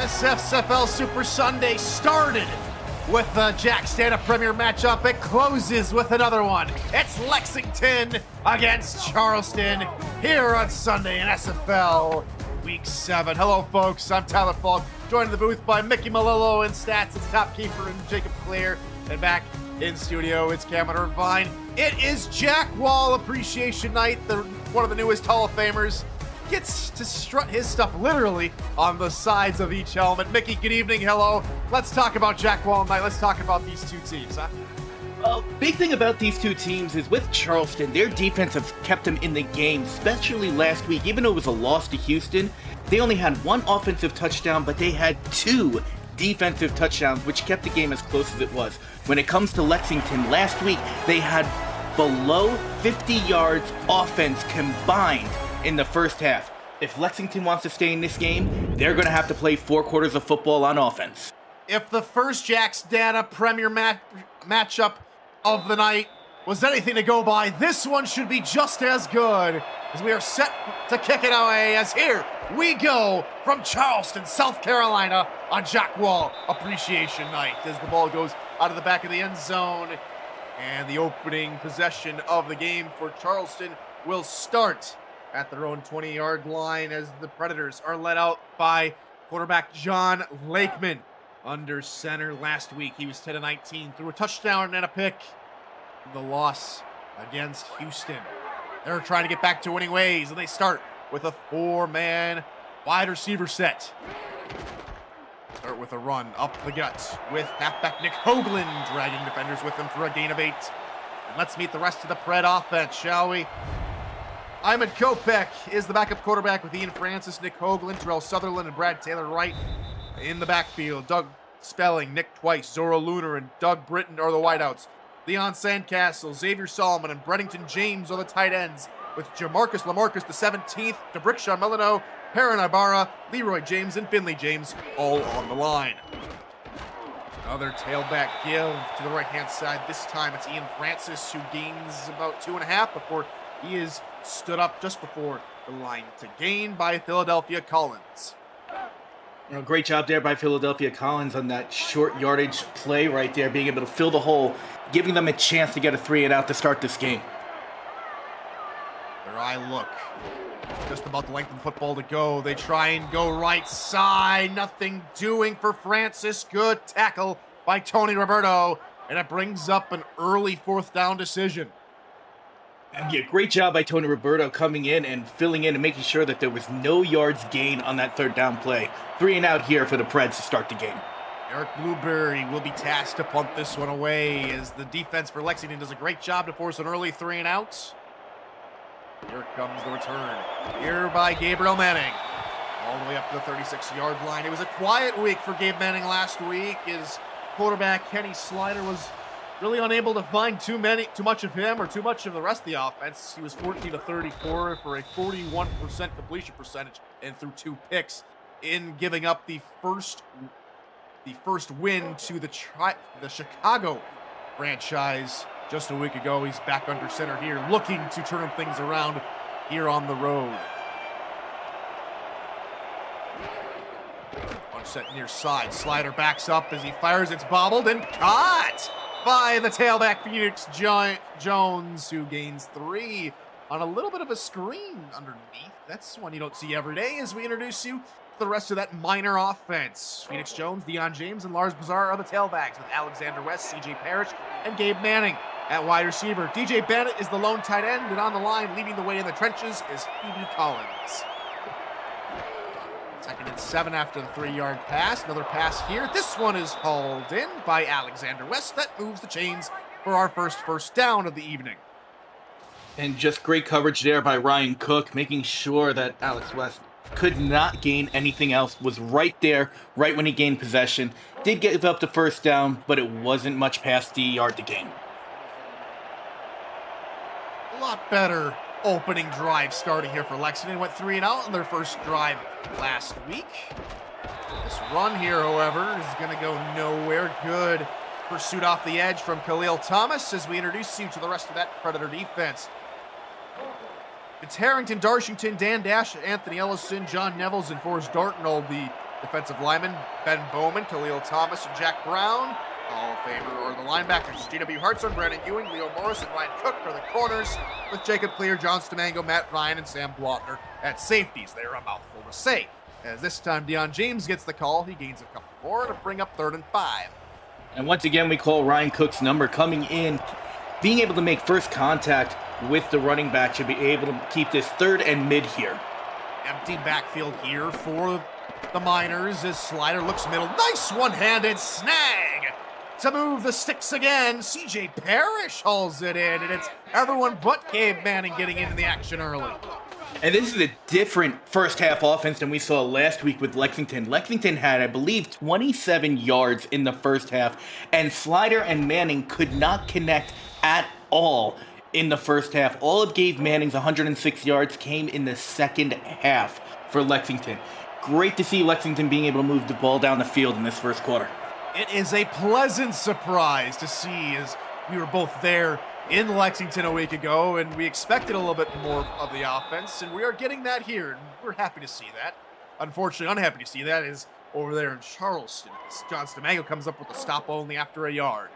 SFL Super Sunday started with the Jack Stand-Up Premier matchup. It closes with another one. It's Lexington against Charleston here on Sunday in SFL Week 7. Hello, folks. I'm Tyler Falk, joined in the booth by Mickey Malillo in stats. It's Top Keeper and Jacob Clear. And back in studio, it's Cameron Irvine. It is Jack Wall Appreciation Night. One of the newest Hall of Famers gets to strut his stuff literally on the sides of each helmet. Mickey, good evening. Hello. Let's talk about Jack Wall night. Let's talk about these two teams, huh? Well, big thing about these two teams is with Charleston, their defense has kept them in the game, especially last week. Even though it was a loss to Houston, they only had one offensive touchdown, but they had two defensive touchdowns, which kept the game as close as it was. When it comes to Lexington, last week they had below 50 yards offense combined in the first half. If Lexington wants to stay in this game, they're going to have to play 4 quarters of football on offense. If the first Jack's Data Premier matchup of the night was anything to go by, this one should be just as good, as we are set to kick it away, as here we go from Charleston, South Carolina on Jack Wall Appreciation Night, as the ball goes out of the back of the end zone, and the opening possession of the game for Charleston will start at their own 20-yard line as the Predators are led out by quarterback John Lakeman. Under center last week, he was 10-19, threw a touchdown and a pick. The loss against Houston. They're trying to get back to winning ways, and they start with a 4-man wide receiver set. Start with a run up the gut with halfback Nick Hoagland, dragging defenders with him for a gain of 8. And let's meet the rest of the Pred offense, shall we? Iman Kopech is the backup quarterback with Ian Francis, Nick Hoagland, Terrell Sutherland, and Brad Taylor Wright in the backfield. Doug Spelling, Nick Twice, Zora Lunar, and Doug Britton are the wideouts. Leon Sandcastle, Xavier Solomon, and Brenington James are the tight ends, with Jamarcus Lamarcus the 17th, DeBrickshaw Melino, Perrin Ibarra, Leroy James, and Finley James all on the line. Another tailback give to the right-hand side. This time it's Ian Francis who gains about 2.5 before he is stood up just before the line to gain by Philadelphia Collins. Great job there by Philadelphia Collins on that short yardage play right there, being able to fill the hole, giving them a chance to get a 3-and-out to start this game. Their eye look. Just about the length of the football to go. They try and go right side. Nothing doing for Francis. Good tackle by Tony Roberto. And it brings up an early 4th down decision. Yeah, great job by Tony Roberto coming in and filling in and making sure that there was no yards gained on that 3rd down play. 3-and-out here for the Preds to start the game. Eric Blueberry will be tasked to punt this one away as the defense for Lexington does a great job to force an early 3-and-out. Here comes the return. Here by Gabriel Manning. All the way up to the 36-yard line. It was a quiet week for Gabe Manning last week as quarterback Kenny Slider was really unable to find too much of him or too much of the rest of the offense. He was 14-34 for a 41% completion percentage and threw 2 picks in giving up the first win to the Chicago franchise just a week ago. He's back under center here, looking to turn things around here on the road. One set near side. Slider backs up as he fires. It's bobbled and caught by the tailback Phoenix Jones, who gains 3 on a little bit of a screen underneath. That's one you don't see every day as we introduce you to the rest of that minor offense. Phoenix Jones, Deion James, and Lars Bazaar are the tailbacks, with Alexander West, CJ Parrish, and Gabe Manning at wide receiver. DJ Bennett is the lone tight end, and on the line, leading the way in the trenches, is Phoebe Collins. 2nd and 7 after the 3-yard pass. Another pass here. This one is hauled in by Alexander West. That moves the chains for our first down of the evening. And just great coverage there by Ryan Cook, making sure that Alex West could not gain anything else, was right there, right when he gained possession. Did give up the 1st down, but it wasn't much past the yard to gain. A lot better opening drive starting here for Lexington. Went 3-and-out on their first drive last week. This run here, however, is going to go nowhere. Good pursuit off the edge from Khalil Thomas as we introduce you to the rest of that Predator defense. It's Harrington, Darshington, Dan Dash, Anthony Ellison, John Nevels, and Forrest Dartnell, the Defensive linemen, Ben Bowman, Khalil Thomas, and Jack Brown. Hall of Famer or the linebackers, G.W. Hartson, Brandon Ewing, Leo Morris, and Ryan Cook are the corners, with Jacob Clear, John Stamango, Matt Ryan, and Sam Blotner at safeties. They are a mouthful to say. As this time Deion James gets the call, he gains a couple more to bring up 3rd and 5. And once again, we call Ryan Cook's number coming in. Being able to make first contact with the running back should be able to keep this 3rd and mid here. Empty backfield here for the Miners as Slider looks middle. Nice one-handed snag to move the sticks again. C.J. Parrish hauls it in, and it's everyone but Gabe Manning getting into the action early. And this is a different first half offense than we saw last week with Lexington. Lexington had, I believe, 27 yards in the first half, and Slider and Manning could not connect at all in the first half. All of Gabe Manning's 106 yards came in the second half for Lexington. Great to see Lexington being able to move the ball down the field in this first quarter. It is a pleasant surprise to see, as we were both there in Lexington a week ago, and we expected a little bit more of the offense, and we are getting that here, and we're happy to see that. Unfortunately, unhappy to see that is over there in Charleston. John Stamango comes up with a stop only after a yard.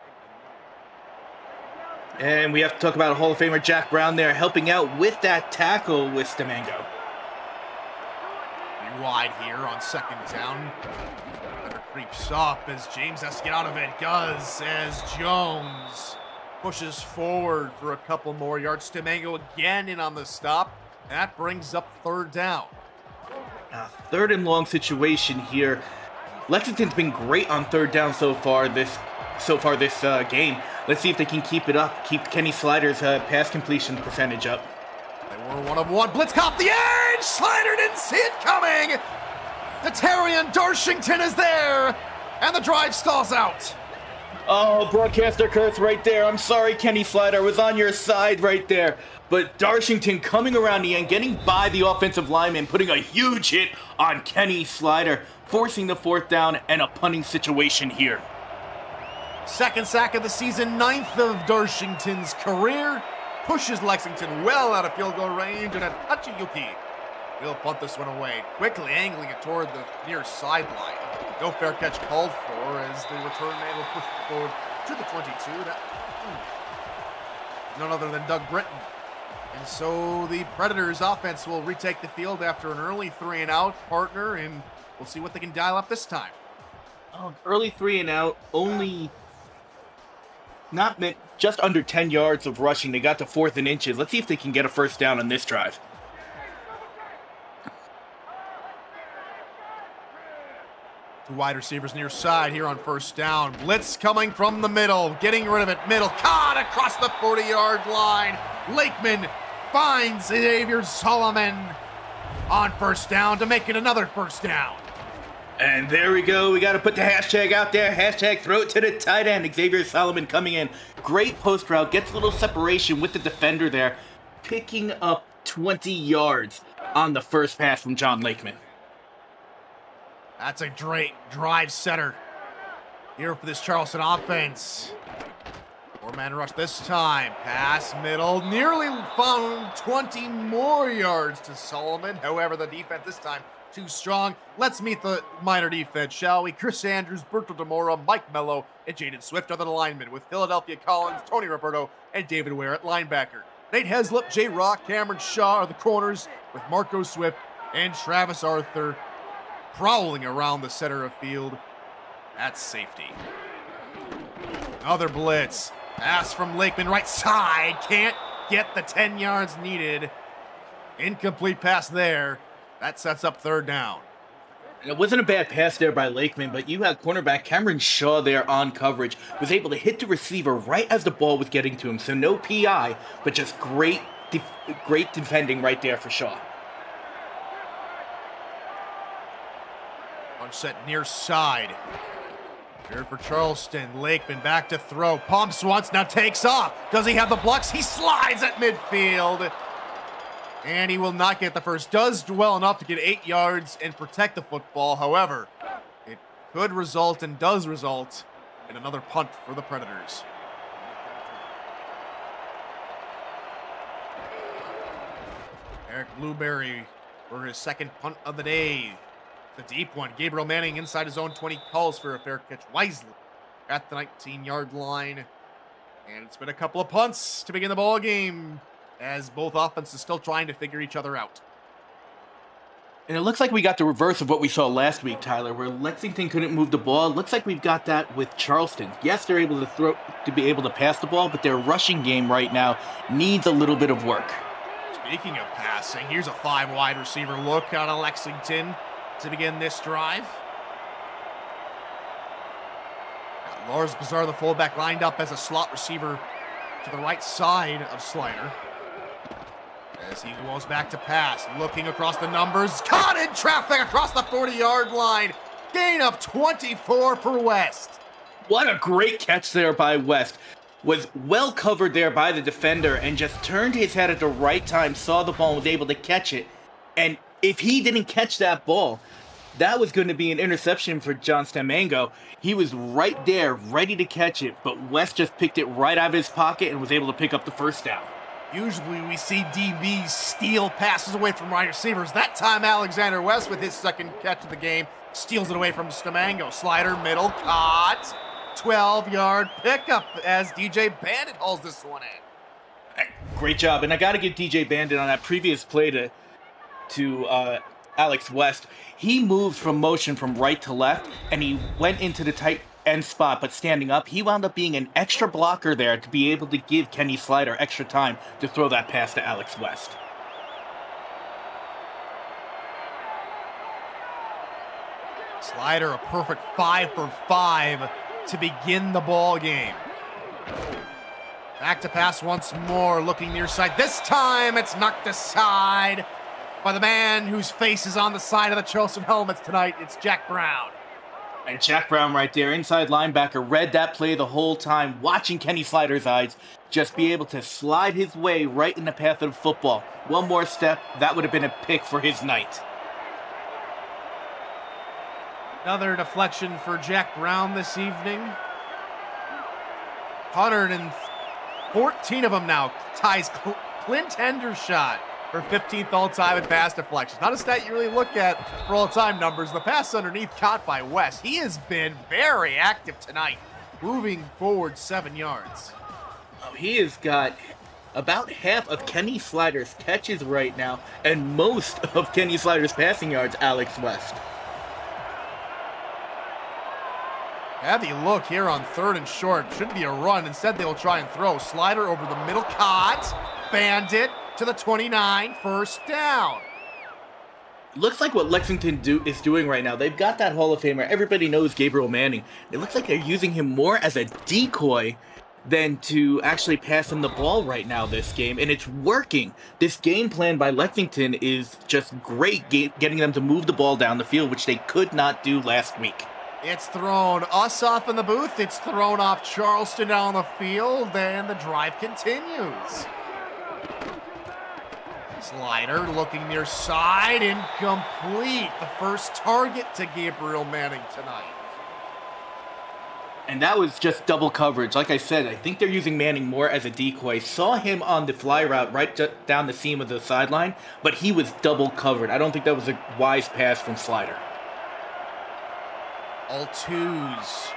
And we have to talk about Hall of Famer Jack Brown there, helping out with that tackle with Stamango. Wide here on 2nd down. Under creeps up as James has to get out of it. Does as Jones pushes forward for a couple more yards. Stamango again in on the stop. That brings up 3rd down. A 3rd and long situation here. Lexington's been great on 3rd down so far this game. Let's see if they can keep it up. Keep Kenny Slider's pass completion percentage up. They were 1 of 1. Blitz caught the edge. Slider didn't see it coming. Terrian Darshington is there, and the drive stalls out. Oh, broadcaster curse right there. I'm sorry, Kenny Slider. I was on your side right there. But Darshington coming around the end, getting by the offensive lineman, putting a huge hit on Kenny Slider, forcing the 4th down and a punting situation here. 2nd sack of the season, 9th of Darshington's career. Pushes Lexington well out of field goal range, and Tachiyuki will punt this one away, quickly angling it toward the near sideline. No fair catch called for as the return man will push forward to the 22. None other than Doug Britton. And so the Predators offense will retake the field after an early 3-and-out partner, and we'll see what they can dial up this time. Oh, early 3-and-out, only not meant just under 10 yards of rushing. They got to 4th and inches. Let's see if they can get a 1st down on this drive. Two wide receivers near side here on 1st down. Blitz coming from the middle, getting rid of it. Middle, caught across the 40-yard line. Lakeman finds Xavier Solomon on 1st down to make it another 1st down. And there we go. We got to put the hashtag out there. Hashtag throw it to the tight end. Xavier Solomon coming in. Great post route. Gets a little separation with the defender there. Picking up 20 yards on the first pass from John Lakeman. That's a great drive setter here for this Charleston offense. 4-man rush this time. Pass middle. Nearly found 20 more yards to Solomon. However, the defense this time too strong. Let's meet the Miner defense, shall we? Chris Andrews, Berto Demora, Mike Mello, and Jaden Swift are the linemen, with Philadelphia Collins, Tony Roberto, and David Ware at linebacker. Nate Heslop, Jay Rock, Cameron Shaw are the corners, with Marco Swift and Travis Arthur prowling around the center of field. That's safety. Another blitz. Pass from Lakeman right side. Can't get the 10 yards needed. Incomplete pass there. That sets up 3rd down. And it wasn't a bad pass there by Lakeman, but you had cornerback Cameron Shaw there on coverage. Was able to hit the receiver right as the ball was getting to him. So no PI, but just great defending right there for Shaw. On set near side. Here for Charleston. Lakeman back to throw. Pumps once, now takes off. Does he have the blocks? He slides at midfield. And he will not get the first. Does do well enough to get 8 yards and protect the football. However, it could result and does result in another punt for the Predators. Eric Blueberry for his 2nd punt of the day. The deep one. Gabriel Manning inside his own 20 calls for a fair catch wisely at the 19-yard line. And it's been a couple of punts to begin the ball game as both offenses still trying to figure each other out. And it looks like we got the reverse of what we saw last week, Tyler, where Lexington couldn't move the ball. It looks like we've got that with Charleston. Yes, they're able to be able to pass the ball, but their rushing game right now needs a little bit of work. Speaking of passing, here's a 5 wide receiver look out of Lexington to begin this drive. Got Lars Bazar, the fullback, lined up as a slot receiver to the right side of Slider. As he goes back to pass, looking across the numbers, caught in traffic across the 40-yard line. Gain of 24 for West. What a great catch there by West. Was well covered there by the defender and just turned his head at the right time, saw the ball and was able to catch it. And if he didn't catch that ball, that was going to be an interception for John Stamango. He was right there, ready to catch it, but West just picked it right out of his pocket and was able to pick up the first down. Usually we see DBs steal passes away from wide receivers. That time Alexander West, with his second catch of the game, steals it away from Stamango. Slider, middle, caught. 12-yard pickup as DJ Bandit hauls this one in. Great job, and I got to give DJ Bandit on that previous play to Alex West. He moved from motion from right to left, and he went into the tight end spot, but standing up, he wound up being an extra blocker there to be able to give Kenny Slider extra time to throw that pass to Alex West. Slider, a perfect 5 for 5 to begin the ball game. Back to pass once more, looking near side. This time it's knocked aside by the man whose face is on the side of the Charleston helmets tonight. It's Jack Brown. And Jack Brown right there, inside linebacker, read that play the whole time, watching Kenny Slider's eyes, just be able to slide his way right in the path of the football. One more step, that would have been a pick for his night. Another deflection for Jack Brown this evening. 114 of them now. Ties Clint Hendershot for 15th all-time in pass deflections. Not a stat you really look at for all-time numbers. The pass underneath caught by West. He has been very active tonight, moving forward 7 yards. Oh, he has got about half of Kenny Slider's catches right now, and most of Kenny Slider's passing yards, Alex West. Heavy look here on 3rd and short. Should be a run. Instead, they will try and throw. Slider over the middle. Caught. Bandit to the 29. First down. Looks like what Lexington is doing right now. They've got that Hall of Famer. Everybody knows Gabriel Manning. It looks like they're using him more as a decoy than to actually pass him the ball right now this game, and it's working. This game plan by Lexington is just great, getting them to move the ball down the field, which they could not do last week. It's thrown us off in the booth. It's thrown off Charleston down the field, and the drive continues. Slider looking near side, incomplete. The first target to Gabriel Manning tonight. And that was just double coverage. Like I said, I think they're using Manning more as a decoy. Saw him on the fly route right down the seam of the sideline, but he was double covered. I don't think that was a wise pass from Slider. All twos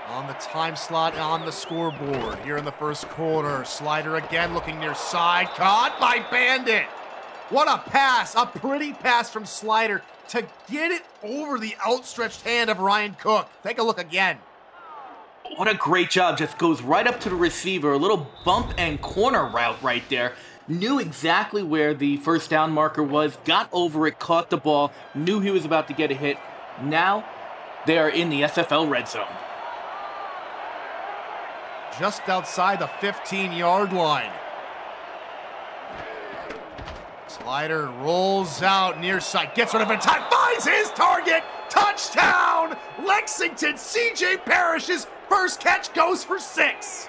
on the time slot on the scoreboard here in the first quarter. Slider again looking near side. Caught by Bandit. What a pass. A pretty pass from Slider to get it over the outstretched hand of Ryan Cook. Take a look again. What a great job. Just goes right up to the receiver. A little bump and corner route right there. Knew exactly where the first down marker was. Got over it. Caught the ball. Knew he was about to get a hit. Now they are in the SFL red zone. Just outside the 15-yard line. Slider rolls out near side. Gets rid of it in time. Finds his target. Touchdown! Lexington. CJ Parrish's first catch goes for 6.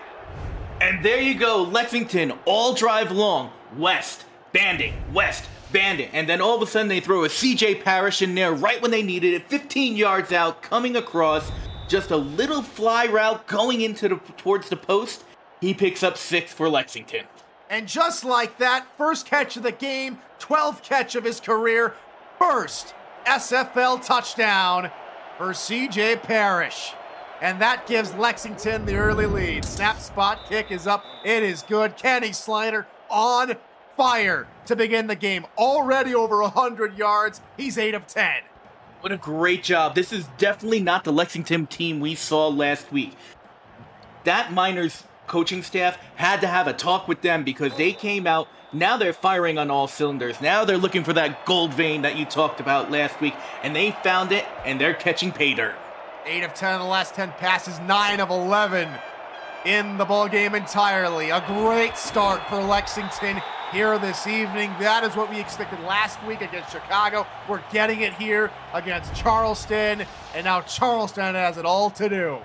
And there you go. Lexington all drive long. West, Bandit, West, Bandit. And then all of a sudden they throw a CJ Parrish in there right when they needed it. 15 yards out, coming across. Just a little fly route going into towards the post. He picks up 6 for Lexington. And just like that, first catch of the game, 12th catch of his career, first SFL touchdown for CJ Parrish. And that gives Lexington the early lead. Snap, spot, kick is up. It is good. Kenny Slider on fire to begin the game. Already over 100 yards. He's 8 of 10. What a great job. This is definitely not the Lexington team we saw last week. That Miners coaching staff had to have a talk with them because they came out. Now they're firing on all cylinders. Now they're looking for that gold vein that you talked about last week. And they found it, and they're catching pay dirt. 8 of 10 in the last 10 passes, 9 of 11 in the ball game entirely. A great start for Lexington here this evening. That is what we expected last week against Chicago. We're getting it here against Charleston, and now Charleston has it all to do.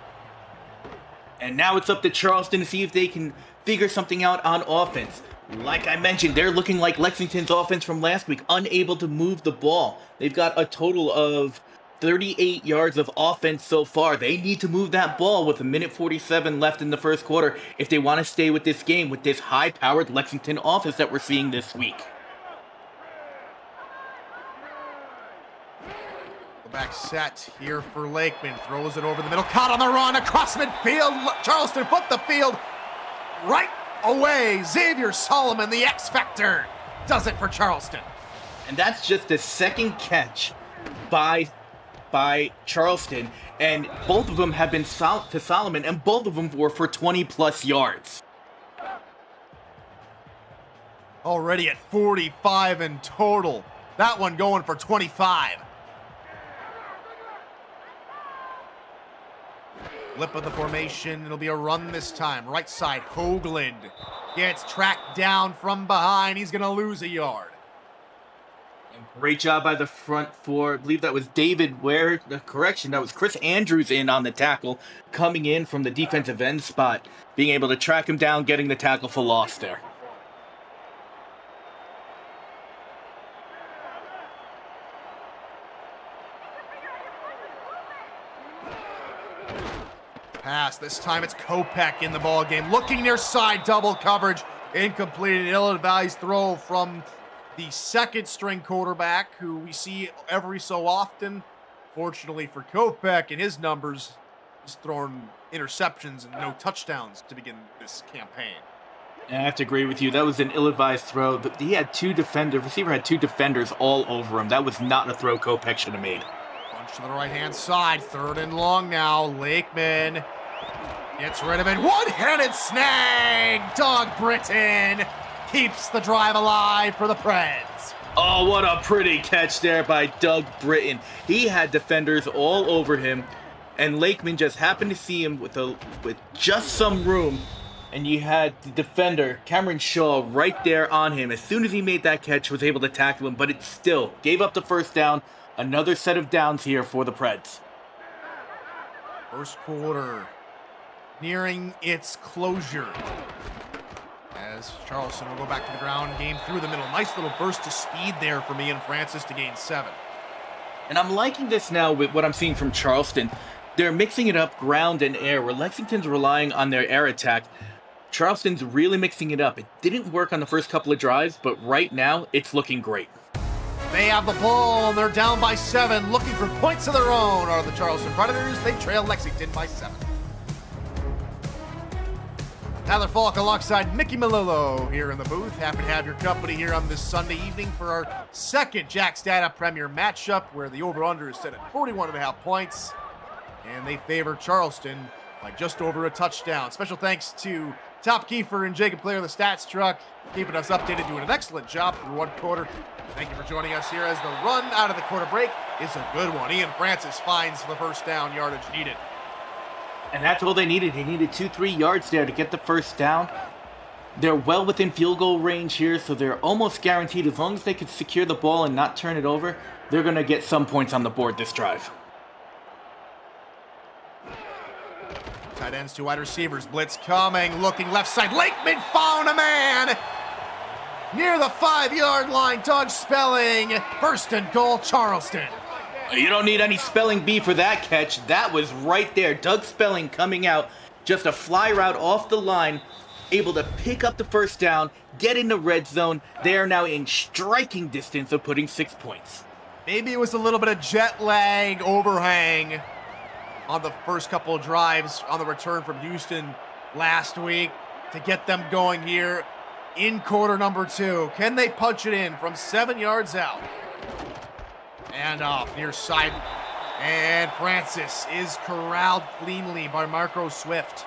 And now it's up to Charleston to see if they can figure something out on offense. Like I mentioned, they're looking like Lexington's offense from last week, unable to move the ball. They've got a total of 38 yards of offense so far. They need to move that ball with 1:47 left in the first quarter if they want to stay with this game, with this high-powered Lexington offense that we're seeing this week. The back set here for Lakeman. Throws it over the middle. Caught on the run across midfield. Charleston put the field right away. Xavier Solomon, the X Factor, does it for Charleston. And that's just the second catch by Charleston, and both of them have been to Solomon, and both of them were for 20-plus yards. Already at 45 in total. That one going for 25. Flip of the formation. It'll be a run this time. Right side, Hoagland gets tracked down from behind. He's going to lose a yard. Great job by the front four. I believe that was David Ware. That was Chris Andrews in on the tackle, coming in from the defensive end spot, being able to track him down, getting the tackle for loss there. Pass. This time it's Kopech in the ball game. Looking near side, double coverage. Incomplete. An ill-advised throw from the second string quarterback, who we see every so often. Fortunately for Kopech and his numbers, he's thrown interceptions and no touchdowns to begin this campaign. And I have to agree with you. That was an ill-advised throw. He had receiver had two defenders all over him. That was not a throw Kopech should have made. Bunch to the right-hand side. 3rd and long now. Lakeman gets rid of it. One-handed snag. Doug Britton keeps the drive alive for the Preds. Oh, what a pretty catch there by Doug Britton. He had defenders all over him, and Lakeman just happened to see him with just some room, and you had the defender, Cameron Shaw, right there on him. As soon as he made that catch, was able to tackle him, but it still gave up the first down. Another set of downs here for the Preds. First quarter nearing its closure, as Charleston will go back to the ground game through the middle. Nice little burst of speed there from Ian Francis to gain 7. And I'm liking this now with what I'm seeing from Charleston. They're mixing it up ground and air, where Lexington's relying on their air attack. Charleston's really mixing it up. It didn't work on the first couple of drives, but right now it's looking great. They have the ball, and they're down by 7, looking for points of their own are the Charleston Predators. They trail Lexington by 7. Tyler Falk alongside Mickey Melillo here in the booth. Happy to have your company here on this Sunday evening for our second Jack's Data Premier matchup, where the over-under is set at 41.5 points, and they favor Charleston by just over a touchdown. Special thanks to Top Kiefer and Jacob Clare, the stats truck, keeping us updated, doing an excellent job through one quarter. Thank you for joining us here as the run out of the quarter break is a good one. Ian Francis finds the first down yardage needed. And that's all they needed. They needed 2-3 yards there to get the first down. They're well within field goal range here, so they're almost guaranteed. As long as they can secure the ball and not turn it over, they're going to get some points on the board this drive. Tight ends to wide receivers. Blitz coming, looking left side. Lakeman found a man near the 5-yard line. Doug Spelling, 1st and goal, Charleston. You don't need any spelling bee for that catch. That was right there. Doug Spelling coming out, just a fly route off the line, able to pick up the first down, get in the red zone. They are now in striking distance of putting 6 points. Maybe it was a little bit of jet lag overhang on the first couple of drives on the return from Houston last week to get them going here in quarter number 2. Can they punch it in from 7 yards out? And off near side. And Francis is corralled cleanly by Marco Swift.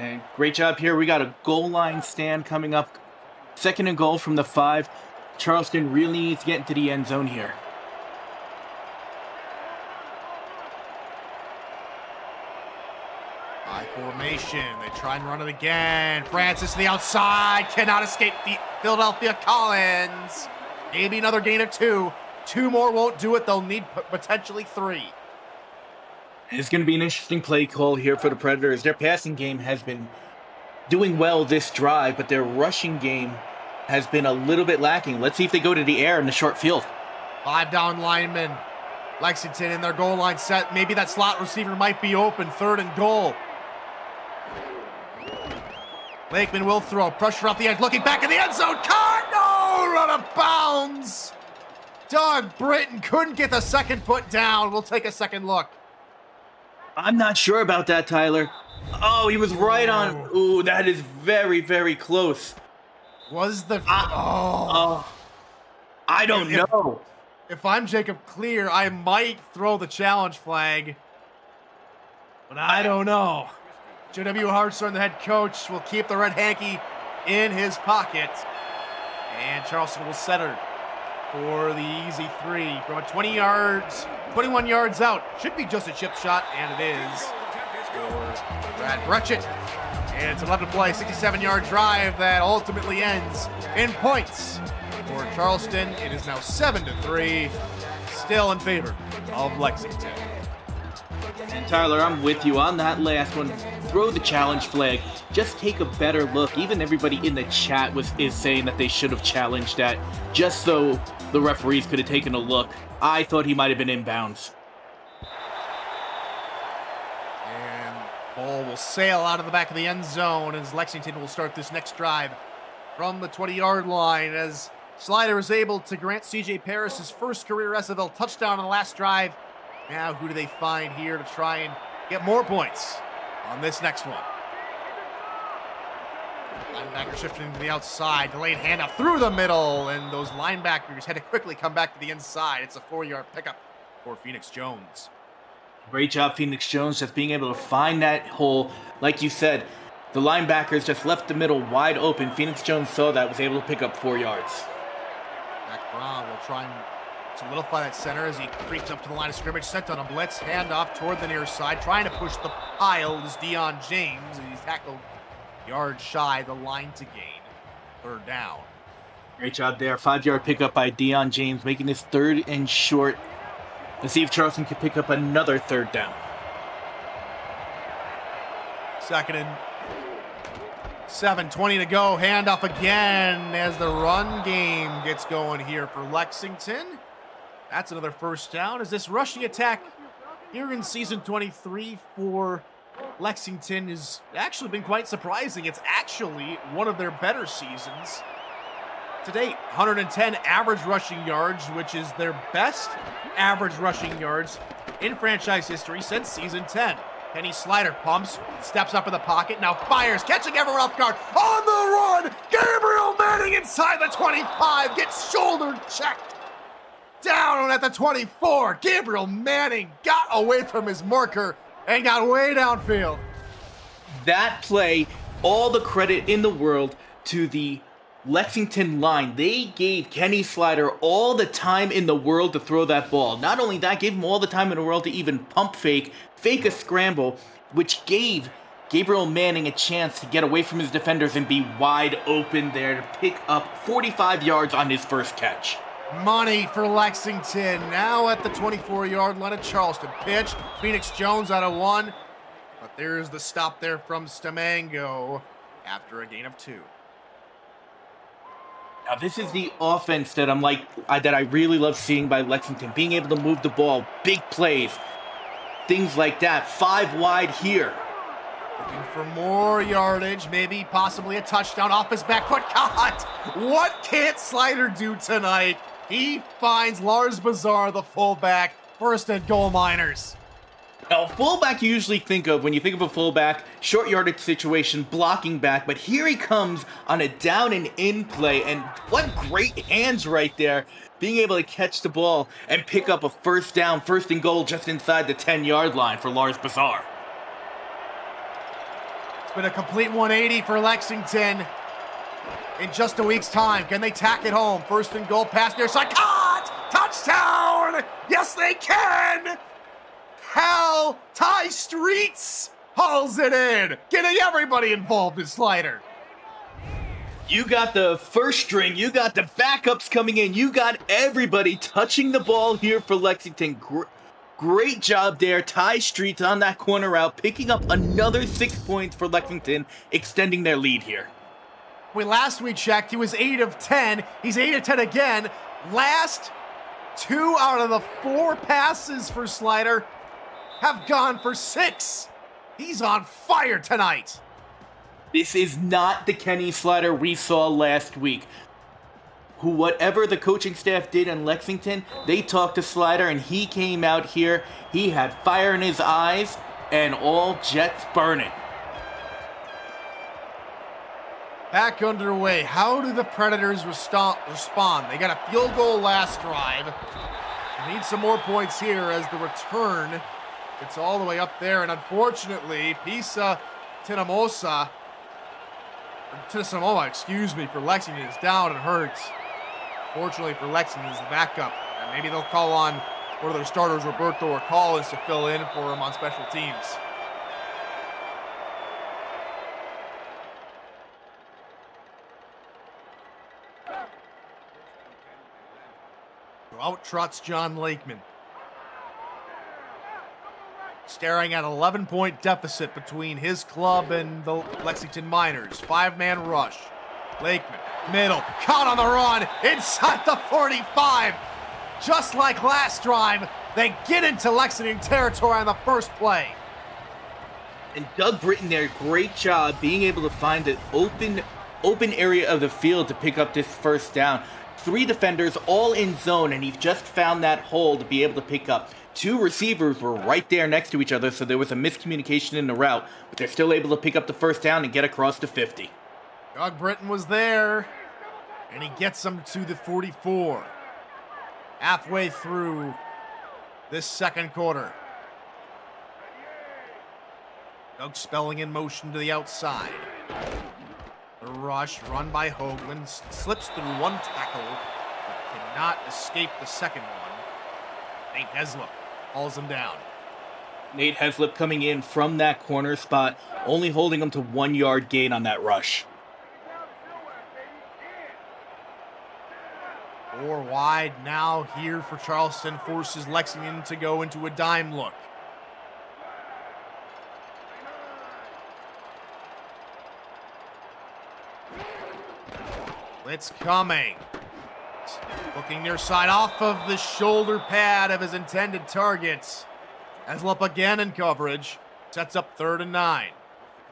And great job here. We got a goal line stand coming up. 2nd and goal from the 5. Charleston really needs to get into the end zone here. High formation. They try and run it again. Francis to the outside. Cannot escape Philadelphia Collins. Maybe another gain of 2. 2 more won't do it. They'll need potentially 3. It's going to be an interesting play call here for the Predators. Their passing game has been doing well this drive, but their rushing game has been a little bit lacking. Let's see if they go to the air in the short field. 5 down linemen. Lexington in their goal line set. Maybe that slot receiver might be open. 3rd and goal. Lakeman will throw. Pressure off the edge. Looking back in the end zone. Caught! No! Run out of bounds. Doug Britton couldn't get the second foot down. We'll take a second look. I'm not sure about that, Tyler. Oh, he was right on. Ooh, that is very, very close. Was the... I don't know. If I'm Jacob Clear, I might throw the challenge flag. But I don't know. J.W. Hartshorn, the head coach, will keep the red hanky in his pocket. And Charleston will center for the easy 3 from 21 yards out. Should be just a chip shot, and it is for Brad Brechet. And it's 11 to play, 67-yard drive that ultimately ends in points for Charleston. It is now 7-3, still in favor of Lexington. And Tyler, I'm with you on that last one. Throw the challenge flag. Just take a better look. Even everybody in the chat is saying that they should have challenged that, just so the referees could have taken a look. I thought he might have been inbounds. And ball will sail out of the back of the end zone as Lexington will start this next drive from the 20-yard line as Slider is able to grant C.J. Paris his first career SFL touchdown on the last drive. Now who do they find here to try and get more points on this next one? Linebacker shifting to the outside, delayed handoff through the middle, and those linebackers had to quickly come back to the inside. It's a 4-yard pickup for Phoenix Jones. Great job, Phoenix Jones, just being able to find that hole. Like you said, the linebackers just left the middle wide open. Phoenix Jones saw that, was able to pick up 4 yards. Zach Brown will try and solidify that center as he creeps up to the line of scrimmage, sent on a blitz, handoff toward the near side, trying to push the pile is Deion James, and he's tackled yards shy the line to gain. 3rd down. Great job there. 5-yard pickup by Deion James, making this 3rd and short. Let's see if Charleston can pick up another 3rd down. 2nd and 7, 20 to go. Handoff again as the run game gets going here for Lexington. That's another 1st down as this rushing attack here in season 23 for Lexington has actually been quite surprising. It's actually one of their better seasons to date. 110 average rushing yards, which is their best average rushing yards in franchise history since season 10. Kenny Slider pumps, steps up in the pocket, now fires, catching everyone off guard. On the run, Gabriel Manning inside the 25, gets shoulder checked. Down at the 24, Gabriel Manning got away from his marker and got way downfield. That play, all the credit in the world to the Lexington line. They gave Kenny Slider all the time in the world to throw that ball. Not only that, gave him all the time in the world to even pump fake a scramble, which gave Gabriel Manning a chance to get away from his defenders and be wide open there to pick up 45 yards on his first catch. Money for Lexington, now at the 24-yard line of Charleston. Pitch, Phoenix Jones out of 1, but there's the stop there from Stamango after a gain of 2. Now this is the offense that that I really love seeing by Lexington, being able to move the ball, big plays, things like that. 5 wide here. Looking for more yardage, maybe possibly a touchdown off his back foot. God, what can't Slider do tonight? He finds Lars Bazaar, the fullback, first and goal Miners. Now, fullback you usually think of when you think of a fullback, short yardage situation, blocking back, but here he comes on a down and in play, and what great hands right there, being able to catch the ball and pick up a first down, first and goal just inside the 10-yard line for Lars Bazaar. It's been a complete 180 for Lexington in just a week's time. Can they tack it home? First and goal, pass near side, caught! Touchdown! Yes, they can! Hal Ty Streets hauls it in, getting everybody involved in Slider. You got the first string, you got the backups coming in, you got everybody touching the ball here for Lexington. Great job there. Ty Streets on that corner route, picking up another 6 points for Lexington, extending their lead here. Last we checked, he was 8 of 10. He's 8 of 10 again. Last 2 out of the 4 passes for Slider have gone for 6. He's on fire tonight. This is not the Kenny Slider we saw last week. Whatever the coaching staff did in Lexington, they talked to Slider and he came out here. He had fire in his eyes and all jets burning. Back underway. How do the Predators respond? They got a field goal last drive. They need some more points here as the return gets all the way up there. And unfortunately, Pisa Tinamoa, for Lexington is down and hurts. Fortunately for Lexington, is the backup. And maybe they'll call on one of their starters, Roberto or Collins, to fill in for him on special teams. So out trots John Lakeman, staring at an 11-point deficit between his club and the Lexington Miners. 5-man rush. Lakeman, middle, caught on the run, inside the 45. Just like last drive, they get into Lexington territory on the first play. And Doug Britton there, great job being able to find an open area of the field to pick up this first down. 3 defenders all in zone, and he just found that hole to be able to pick up. 2 receivers were right there next to each other, so there was a miscommunication in the route, but they're still able to pick up the first down and get across to 50. Doug Britton was there, and he gets them to the 44. Halfway through this second quarter. Doug Spelling in motion to the outside. The rush, run by Hoagland, slips through one tackle, but cannot escape the second one. Nate Heslop hauls him down. Nate Heslop coming in from that corner spot, only holding him to 1 yard gain on that rush. 4 wide now here for Charleston, forces Lexington to go into a dime look. Blitz coming. Looking near side off of the shoulder pad of his intended targets. Heslop again in coverage. Sets up 3rd and 9.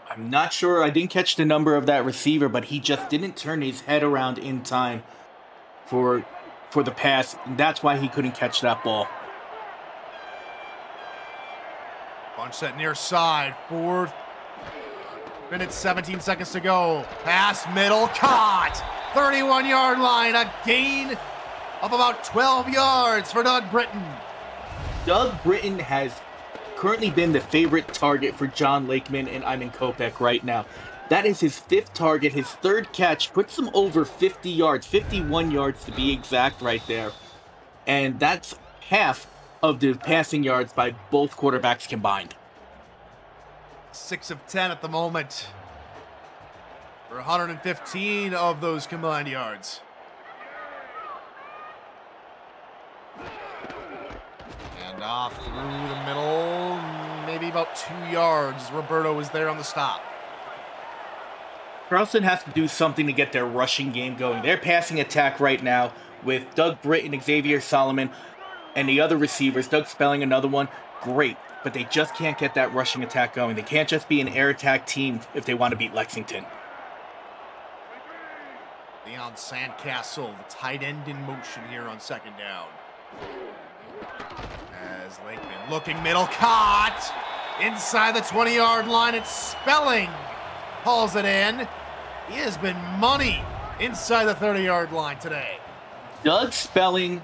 I'm not sure, I didn't catch the number of that receiver, but he just didn't turn his head around in time for the pass, and that's why he couldn't catch that ball. Bunch set near side. 4 minutes, 17 seconds to go. Pass middle, caught. 31-yard line, a gain of about 12 yards for Doug Britton. Doug Britton has currently been the favorite target for John Lakeman and Iman Kopech right now. That is his 5th target, his 3rd catch, puts him over 50 yards, 51 yards to be exact right there. And that's half of the passing yards by both quarterbacks combined. 6 of 10 at the moment for 115 of those combined yards. And off through the middle, maybe about 2 yards. Roberto was there on the stop. Charleston has to do something to get their rushing game going. Their passing attack right now with Doug Britton, Xavier Solomon, and the other receivers, Doug Spelling, another one, great, but they just can't get that rushing attack going. They can't just be an air attack team if they want to beat Lexington. Leon Sandcastle, the tight end in motion here on second down. As Lakeman looking middle, caught inside the 20-yard line. It's Spelling hauls it in. He has been money inside the 30-yard line today. Doug Spelling,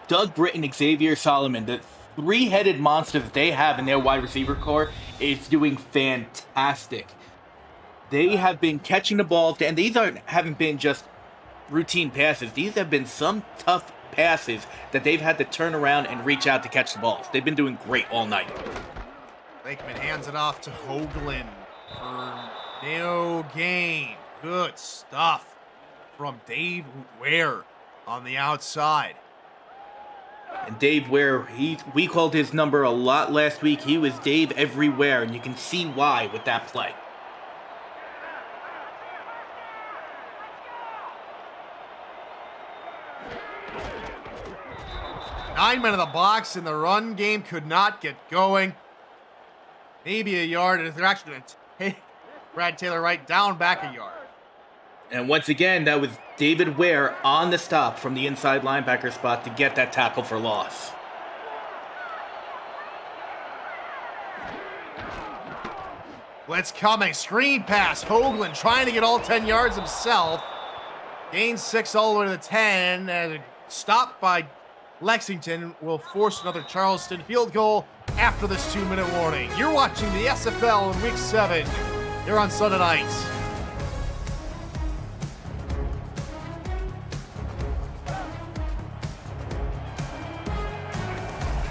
Doug Britton, Xavier Solomon, the three-headed monster that they have in their wide receiver core is doing fantastic. They have been catching the ball, and these haven't been just routine passes. These have been some tough passes that they've had to turn around and reach out to catch the balls. They've been doing great all night. Lakeman hands it off to Hoagland for no gain. Good stuff from Dave Ware on the outside. And Dave Ware, we called his number a lot last week. He was Dave everywhere, and you can see why with that play. Nine men in the box, and the run game could not get going. Maybe a yard, and they're actually going to take Brad Taylor right down back a yard. And once again, that was David Ware on the stop from the inside linebacker spot to get that tackle for loss. Blitz coming, screen pass. Hoagland trying to get all 10 yards himself. Gains 6 all the way to the 10, and stopped by Lexington will force another Charleston field goal after this 2-minute warning. You're watching the SFL in Week 7 here on Sunday night.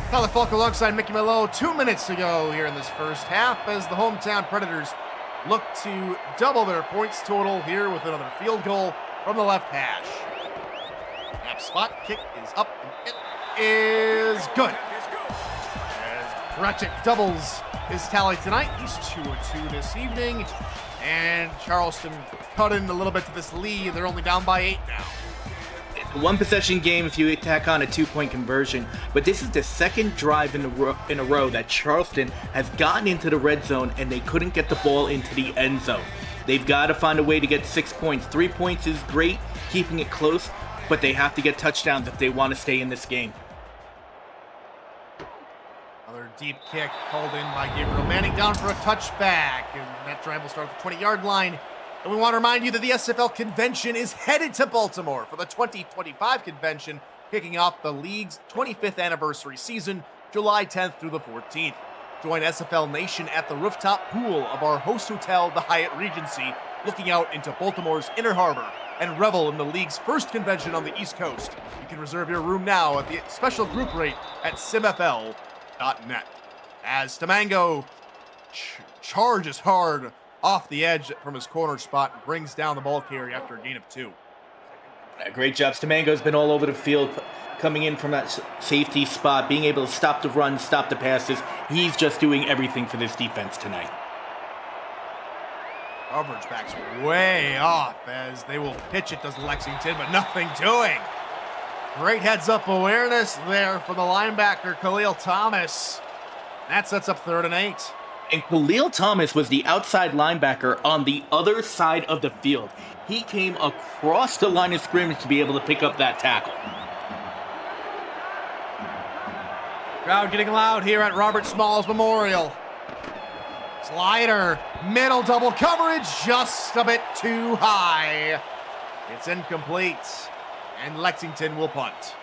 Tyler Falk alongside Mickey Mello. 2 minutes to go here in this first half as the hometown Predators look to double their points total here with another field goal from the left hash. Snap spot kick is up and it is good. As Ratchet doubles his tally tonight. He's 2-2 this evening. And Charleston cut in a little bit to this lead. They're only down by 8 now. It's a one-possession game if you tack on a 2-point conversion, but this is the second drive in a row that Charleston has gotten into the red zone and they couldn't get the ball into the end zone. They've got to find a way to get 6 points. 3 points is great, keeping it close, but they have to get touchdowns if they want to stay in this game. Another deep kick called in by Gabriel Manning down for a touchback, and that drive will start at the 20-yard line. And we want to remind you that the SFL convention is headed to Baltimore for the 2025 convention, kicking off the league's 25th anniversary season, July 10th through the 14th. Join SFL Nation at the rooftop pool of our host hotel, the Hyatt Regency, looking out into Baltimore's Inner Harbor, and revel in the league's first convention on the East Coast. You can reserve your room now at the special group rate at simfl.net. As Tamango charges hard off the edge from his corner spot and brings down the ball carrier after a gain of 2. Great job. Tamango's been all over the field, coming in from that safety spot, being able to stop the run, stop the passes. He's just doing everything for this defense tonight. Coverage backs way off as they will pitch it to Lexington, but nothing doing. Great heads-up awareness there from the linebacker, Khalil Thomas. That sets up 3rd and 8. And Khalil Thomas was the outside linebacker on the other side of the field. He came across the line of scrimmage to be able to pick up that tackle. Crowd getting loud here at Robert Smalls Memorial. Slider, middle double coverage, just a bit too high. It's incomplete, and Lexington will punt.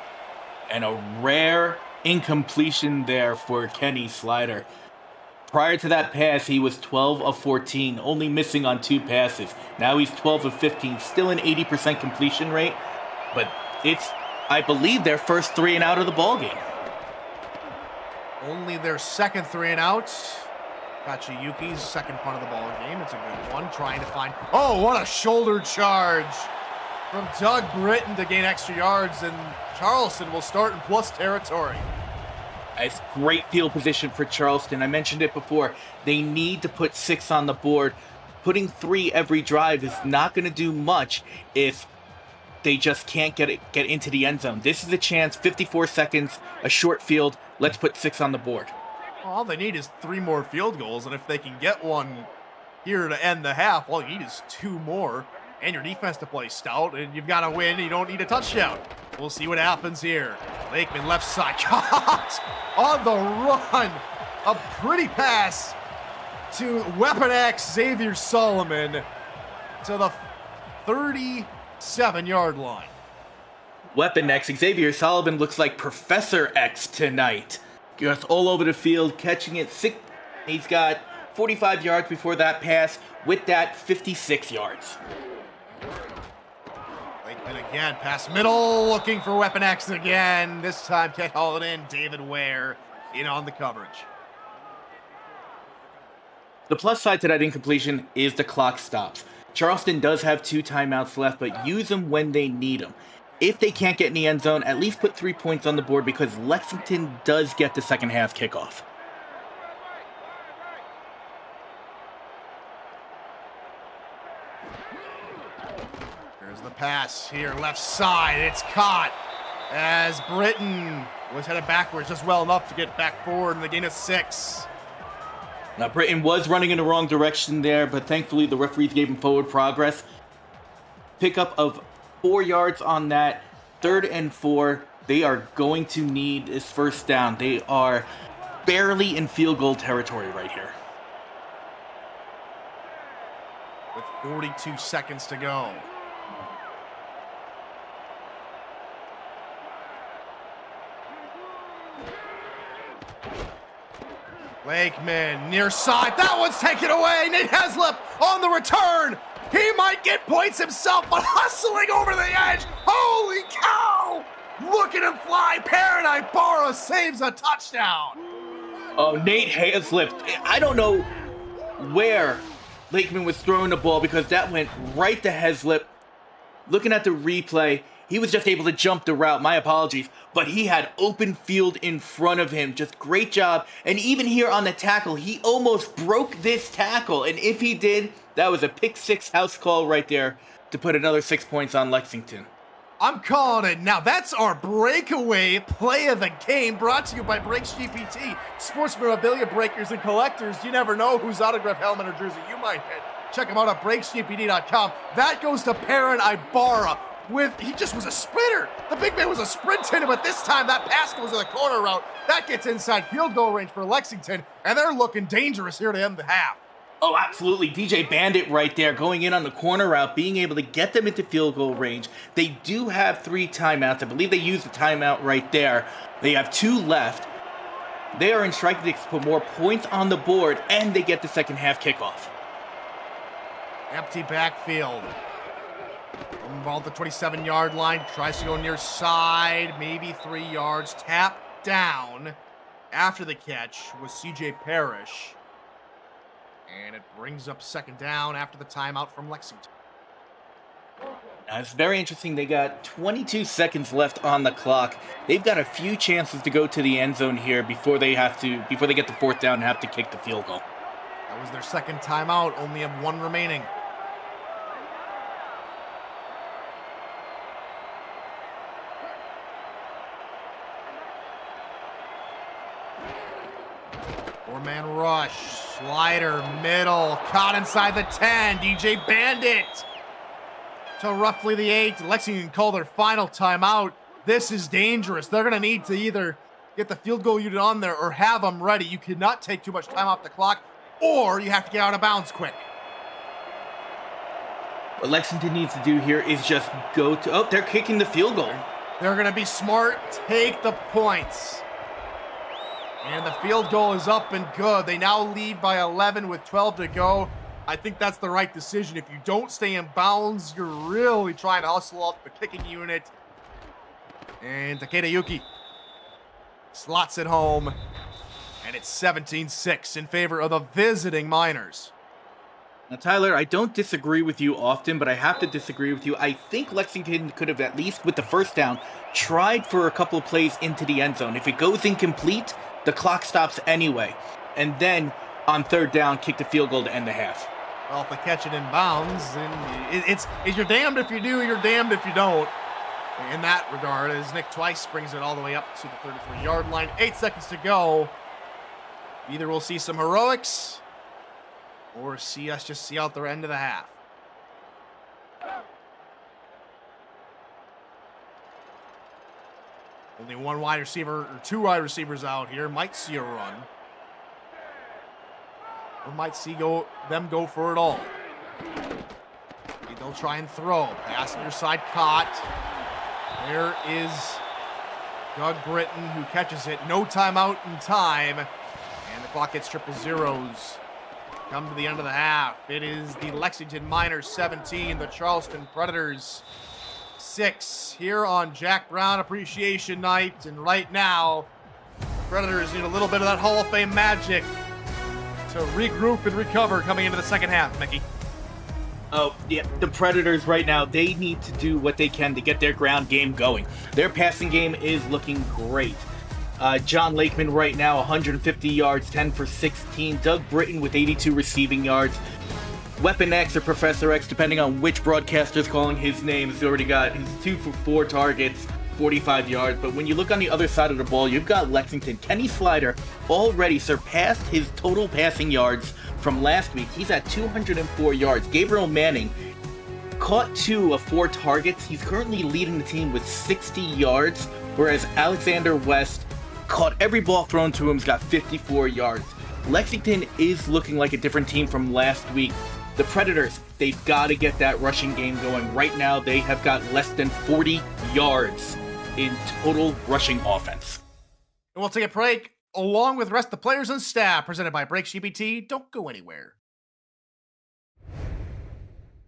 And a rare incompletion there for Kenny Slider. Prior to that pass, he was 12 of 14, only missing on 2 passes. Now he's 12 of 15, still an 80% completion rate, but it's, I believe, their first 3 and out of the ballgame. Only their second 3 and out. Kachiyuki's second punt of the ball game. It's a good one, trying to find... Oh, what a shoulder charge from Doug Britton to gain extra yards, and Charleston will start in plus territory. It's great field position for Charleston. I mentioned it before. They need to put 6 on the board. Putting 3 every drive is not going to do much if they just can't get into the end zone. This is a chance, 54 seconds, a short field. Let's put 6 on the board. All they need is 3 more field goals, and if they can get one here to end the half, all you need is 2 more, and your defense to play stout, and you've got to win, and you don't need a touchdown. We'll see what happens here. Lakeman left side, caught on the run. A pretty pass to Weapon X Xavier Solomon to the 37-yard line. Weapon X, Xavier Solomon looks like Professor X tonight. Just all over the field, catching it. He's got 45 yards before that pass. With that, 56 yards. Lakeman again, pass middle, looking for Weapon X again. This time, can't haul it in. David Ware in on the coverage. The plus side to that incompletion is the clock stops. Charleston does have 2 timeouts left, but use them when they need them. If they can't get in the end zone, at least put 3 points on the board because Lexington does get the second half kickoff. Here's the pass here, left side. It's caught as Britton was headed backwards just well enough to get back forward in the gain of 6. Now, Britton was running in the wrong direction there, but thankfully the referees gave him forward progress. Pickup of 4 yards on that. 3rd and 4. They are going to need this first down. They are barely in field goal territory right here. With 42 seconds to go. Lakeman near side. That one's taken away. Nate Heslip on the return. He might get points himself, but hustling over the edge. Holy cow! Look at him fly. Paradise Barra saves a touchdown. Oh, Nate Heslip. I don't know where Lakeman was throwing the ball because that went right to Heslip. Looking at the replay, he was just able to jump the route. My apologies. But he had open field in front of him. Just great job. And even here on the tackle, he almost broke this tackle. And if he did, that was a pick 6 house call right there to put another 6 points on Lexington. I'm calling it now. That's our breakaway play of the game, brought to you by Breaks GPT. Sports memorabilia breakers and collectors. You never know whose autograph helmet or jersey you might hit. Check them out at breaksgpd.com. That goes to Perrin Ibarra. He just was a sprinter. The big man was a sprinter, but this time that pass goes to the corner route. That gets inside field goal range for Lexington, and they're looking dangerous here to end the half. Oh, absolutely. DJ Bandit right there going in on the corner route, being able to get them into field goal range. They do have 3 timeouts. I believe they used the timeout right there. They have 2 left. They are in strike to put more points on the board, and they get the second half kickoff. Empty backfield. Involved the 27-yard line. Tries to go near side. Maybe 3 yards. Tap down after the catch was C.J. Parrish. And it brings up second down after the timeout from Lexington. Now, it's very interesting. They got 22 seconds left on the clock. They've got a few chances to go to the end zone here before they get the 4th down and have to kick the field goal. That was their second timeout. Only have 1 remaining. Four-man rush, slider, middle, caught inside the 10, DJ Bandit to roughly the 8. Lexington call their final timeout. This is dangerous. They're going to need to either get the field goal unit on there or have them ready. You cannot take too much time off the clock, or you have to get out of bounds quick. What Lexington needs to do here is just go to... Oh, they're kicking the field goal. They're going to be smart, take the points. And the field goal is up and good. They now lead by 11 with 12 to go. I think that's the right decision. If you don't stay in bounds, you're really trying to hustle out the kicking unit. And Takeda Yuki slots it home. And it's 17-6 in favor of the visiting Miners. Now, Tyler, I don't disagree with you often, but I have to disagree with you. I think Lexington could have, at least with the first down, tried for a couple of plays into the end zone. If it goes incomplete, the clock stops anyway. And then, on 3rd down, kick the field goal to end the half. Well, if they catch it in bounds, then it's you're damned if you do, you're damned if you don't. In that regard, as Nick Twice brings it all the way up to the 33-yard line. 8 seconds to go. Either we'll see some heroics or see us just see out the end of the half. Only one wide receiver, or two wide receivers out here. Might see a run. Or might see them go for it all. They'll try and throw. Pass near side caught. There is Doug Britton who catches it. No timeout in time. And the clock hits triple zeros. Come to the end of the half. It is the Lexington Miners 17, the Charleston Predators 6 here on Jack Brown Appreciation Night. And right now, the Predators need a little bit of that Hall of Fame magic to regroup and recover coming into the second half, Mickey. Oh, yeah, the Predators right now, they need to do what they can to get their ground game going. Their passing game is looking great. John Lakeman right now, 150 yards, 10 for 16. Doug Britton with 82 receiving yards. Weapon X or Professor X, depending on which broadcaster is calling his name, he's already got his 2 for 4 targets, 45 yards. But when you look on the other side of the ball, you've got Lexington. Kenny Slider already surpassed his total passing yards from last week. He's at 204 yards. Gabriel Manning caught 2 of 4 targets. He's currently leading the team with 60 yards, whereas Alexander West caught every ball thrown to him. He's got 54 yards. Lexington is looking like a different team from last week. The Predators, they've got to get that rushing game going. Right now, they have got less than 40 yards in total rushing offense. And we'll take a break along with the rest of the players and staff, presented by BreaksGPT. Don't go anywhere.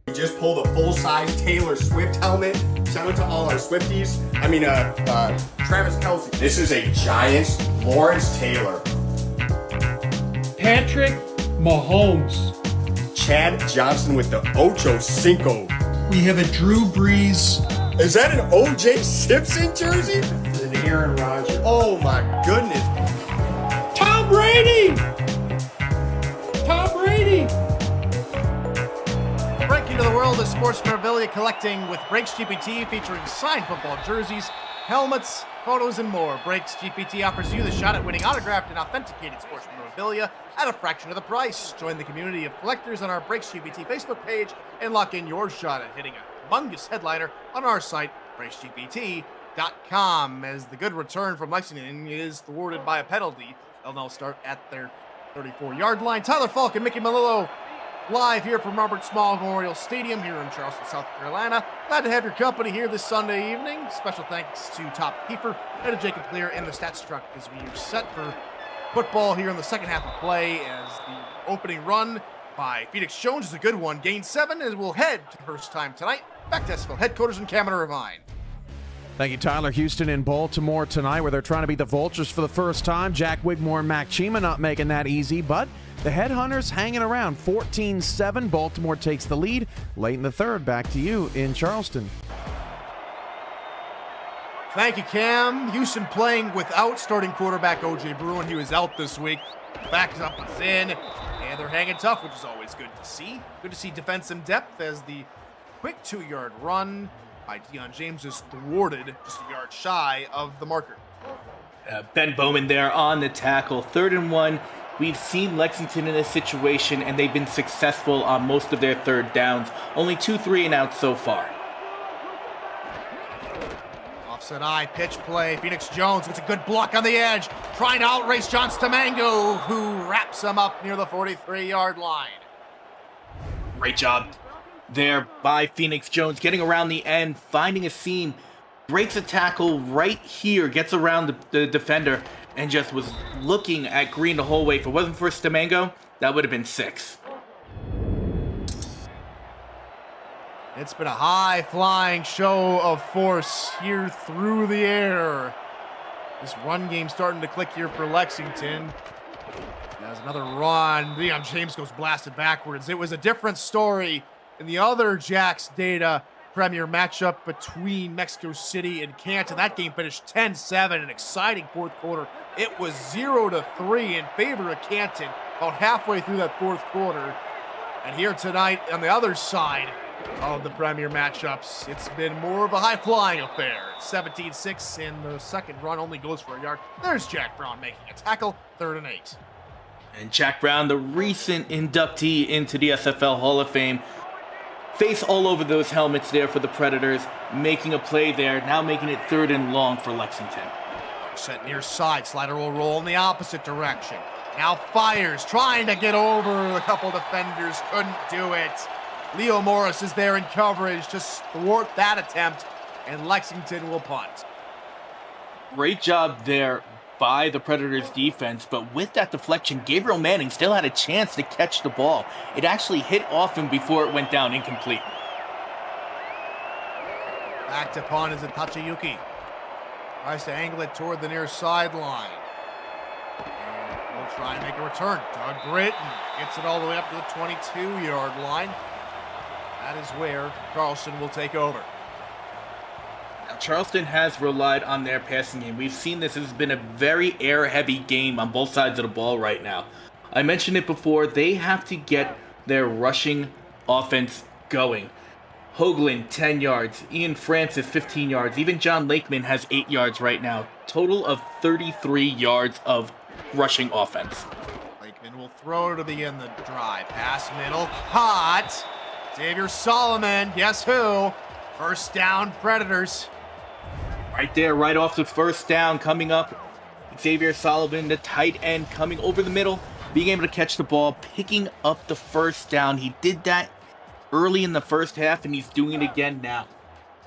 We just pulled a full-size Taylor Swift helmet. Shout out to all our Swifties. Travis Kelce. This is a Giants Lawrence Taylor. Patrick Mahomes. Chad Johnson with the Ocho Cinco. We have a Drew Brees. Is that an O.J. Simpson jersey? An Aaron Rodgers. Oh my goodness. Tom Brady! Tom Brady! Breaking into the world of sports memorabilia collecting with BreaksGPT, featuring signed football jerseys, helmets, photos, and more. BreaksGPT offers you the shot at winning autographed and authenticated sports memorabilia at a fraction of the price. Join the community of collectors on our BreaksGPT Facebook page and lock in your shot at hitting a humongous headliner on our site, BreaksGPT.com. As the good return from Lexington is thwarted by a penalty, they'll now start at their 34-yard line. Tyler Falk and Mickey Melillo live here from Robert Small Memorial Stadium here in Charleston, South Carolina. Glad to have your company here this Sunday evening. Special thanks to Top Keeper and to Jacob Clear and the Stats Truck as we are set for football here in the second half of play, as the opening run by Phoenix Jones is a good one. Gain 7, and we'll head to the first time tonight back to SFL headquarters in Kamina Irvine. Thank you, Tyler. Houston in Baltimore tonight, where they're trying to beat the Vultures for the first time. Jack Wigmore and Mac Chima not making that easy, but the Headhunters hanging around. 14-7. Baltimore takes the lead late in the third. Back to you in Charleston. Thank you, Cam. Houston playing without starting quarterback O.J. Bruin. He was out this week. Backs up is in, and they're hanging tough, which is always good to see. Good to see defensive depth as the quick 2-yard run by Deion James is thwarted just a yard shy of the marker. Ben Bowman there on the tackle. 3rd and 1. We've seen Lexington in this situation, and they've been successful on most of their third downs. Only 2 3-and-outs so far. Offset eye, pitch play. Phoenix Jones gets a good block on the edge, trying to outrace John Stamango, who wraps him up near the 43-yard line. Great job there by Phoenix Jones, getting around the end, finding a seam, breaks a tackle right here, gets around the defender, and just was looking at Green the whole way. If it wasn't for Stamango, that would have been 6. It's been a high-flying show of force here through the air. This run game starting to click here for Lexington. There's another run. Deion James goes blasted backwards. It was a different story in the other Jack's Data Premier matchup between Mexico City and Canton. That game finished 10-7, an exciting fourth quarter. It was 0-3 in favor of Canton about halfway through that fourth quarter. And here tonight on the other side of the Premier matchups, it's been more of a high-flying affair. 17-6, and the second run only goes for a yard. There's Jack Brown making a tackle, 3rd and 8. And Jack Brown, the recent inductee into the SFL Hall of Fame, face all over those helmets there for the Predators, making a play there, now making it 3rd and long for Lexington. Set near side, slider will roll in the opposite direction. Now fires, trying to get over a couple defenders, couldn't do it. Leo Morris is there in coverage to thwart that attempt, and Lexington will punt. Great job there by the Predators defense, but with that deflection, Gabriel Manning still had a chance to catch the ball. It actually hit off him before it went down incomplete. Back to punt is Tachiyuki. Tries to angle it toward the near sideline. And we'll try and make a return. Doug Britton gets it all the way up to the 22-yard line. That is where Charleston will take over. Now, Charleston has relied on their passing game. We've seen this has been a very air-heavy game on both sides of the ball right now. I mentioned it before, they have to get their rushing offense going. Hoagland, 10 yards. Ian Francis, 15 yards. Even John Lakeman has 8 yards right now. Total of 33 yards of rushing offense. Lakeman will throw to begin the drive. Pass middle, caught. Xavier Solomon, guess who? First down, Predators. Right there, right off the first down, coming up. Xavier Solomon, the tight end, coming over the middle, being able to catch the ball, picking up the first down. He did that early in the first half, and he's doing it again now.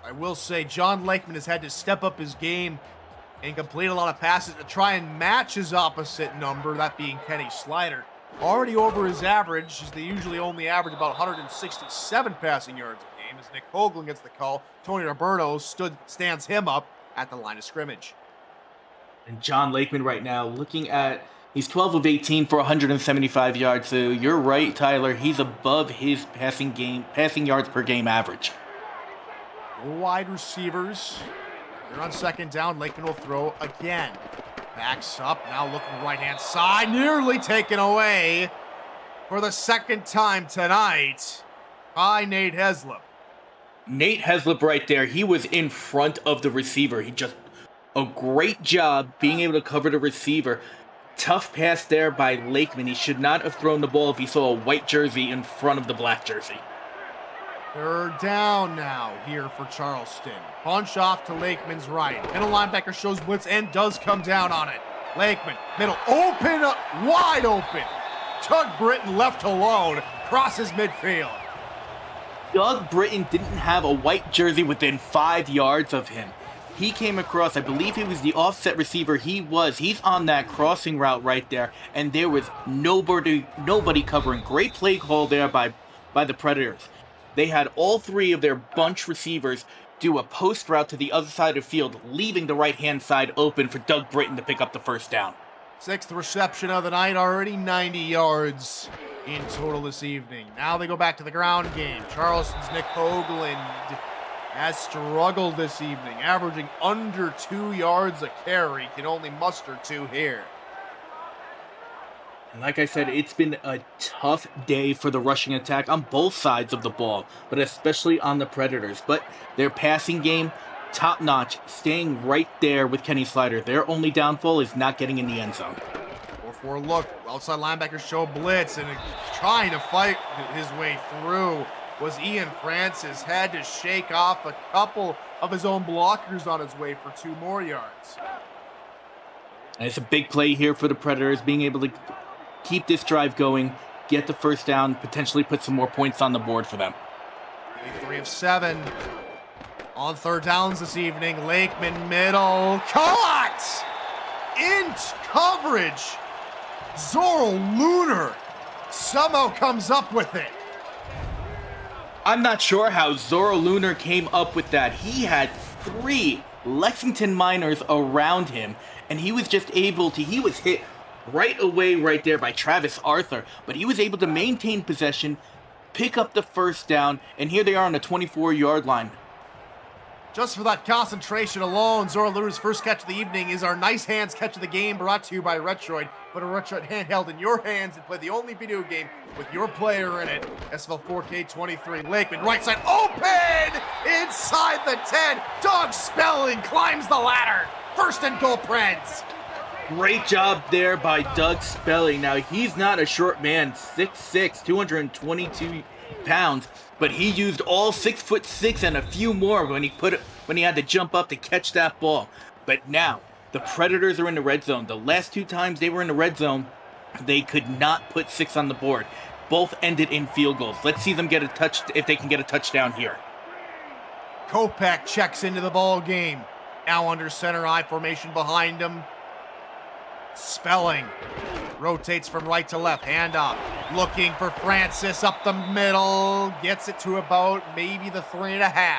I will say John Lakeman has had to step up his game and complete a lot of passes to try and match his opposite number, that being Kenny Slider. Already over his average, as they usually only average about 167 passing yards a game. As Nick Hoagland gets the call, Tony Roberto stands him up at the line of scrimmage. And John Lakeman right now looking at, he's 12 of 18 for 175 yards. So you're right, Tyler. He's above his passing yards per game average. Wide receivers. They're on second down. Lakeman will throw again. Backs up, now looking right-hand side. Nearly taken away for the second time tonight by Nate Heslop. Nate Heslop right there. He was in front of the receiver. He just a great job being able to cover the receiver. Tough pass there by Lakeman. He should not have thrown the ball if he saw a white jersey in front of the black jersey. Third down now here for Charleston. Punch off to Lakeman's right. Middle linebacker shows blitz and does come down on it. Lakeman, middle, open up, wide open. Doug Britton left alone, crosses midfield. Doug Britton didn't have a white jersey within 5 yards of him. He came across, I believe he was the offset receiver. He's on that crossing route right there, and there was nobody covering. Great play call there by the Predators. They had all three of their bunch receivers do a post route to the other side of the field, leaving the right-hand side open for Doug Britton to pick up the first down. Sixth reception of the night, already 90 yards in total this evening. Now they go back to the ground game. Charleston's Nick Hoagland has struggled this evening, averaging under 2 yards a carry, can only muster 2 here. And like I said, it's been a tough day for the rushing attack on both sides of the ball, but especially on the Predators. But their passing game, top-notch, staying right there with Kenny Slider. Their only downfall is not getting in the end zone. 4-4 look, outside linebackers show blitz, and trying to fight his way through was Ian Francis. Had to shake off a couple of his own blockers on his way for 2 more yards. And it's a big play here for the Predators, being able to keep this drive going, get the first down, potentially put some more points on the board for them. 3 of 7 on third downs this evening. Lakeman middle, caught! In coverage, Zorro Lunar somehow comes up with it. I'm not sure how Zorro Lunar came up with that. He had 3 Lexington Miners around him, and he was just able to, he was hit right away right there by Travis Arthur, but he was able to maintain possession, pick up the first down, and here they are on the 24-yard line. Just for that concentration alone, Zorro Lunar's first catch of the evening is our Nice Hands catch of the game, brought to you by Retroid. Put a Retroid handheld in your hands and play the only video game with your player in it. SFL 4K 23. Lakeman, right side, open! Inside the 10. Doug Spelling climbs the ladder. First and goal, Preds. Great job there by Doug Spelling. Now, he's not a short man, 6'6", 222 pounds, but he used all 6'6" and a few more when he had to jump up to catch that ball. But now, the Predators are in the red zone. The last 2 times they were in the red zone, they could not put 6 on the board. Both ended in field goals. Let's see them get a touch if they can get a touchdown here. Kopech checks into the ball game. Now under center I formation behind him. Spelling rotates from right to left, handoff, looking for Francis up the middle, gets it to about maybe the 3.5.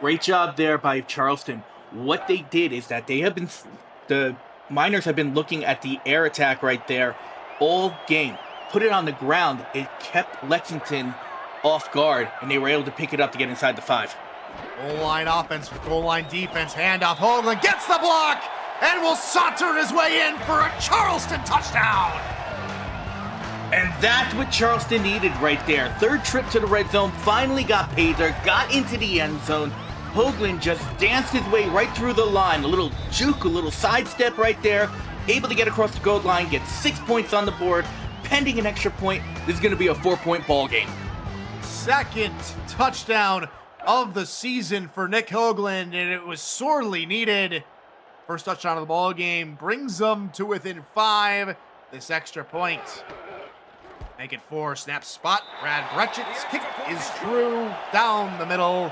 Great job there by Charleston. What they did is that the Miners have been looking at the air attack right there all game. Put it on the ground. It kept Lexington off guard, and they were able to pick it up to get inside the 5. Goal line offense, goal line defense, handoff, Hoagland gets the block, and will saunter his way in for a Charleston touchdown. And that's what Charleston needed right there. 3rd trip to the red zone, finally got paid there, got into the end zone. Hoagland just danced his way right through the line. A little juke, a little sidestep right there. Able to get across the goal line, get 6 points on the board. Pending an extra point, this is going to be a 4-point ball game. 2nd touchdown of the season for Nick Hoagland, and it was sorely needed. First touchdown of the ball game brings them to within 5. This extra point. Make it 4. Snap spot. Brad Brechet's kick is true. Down the middle.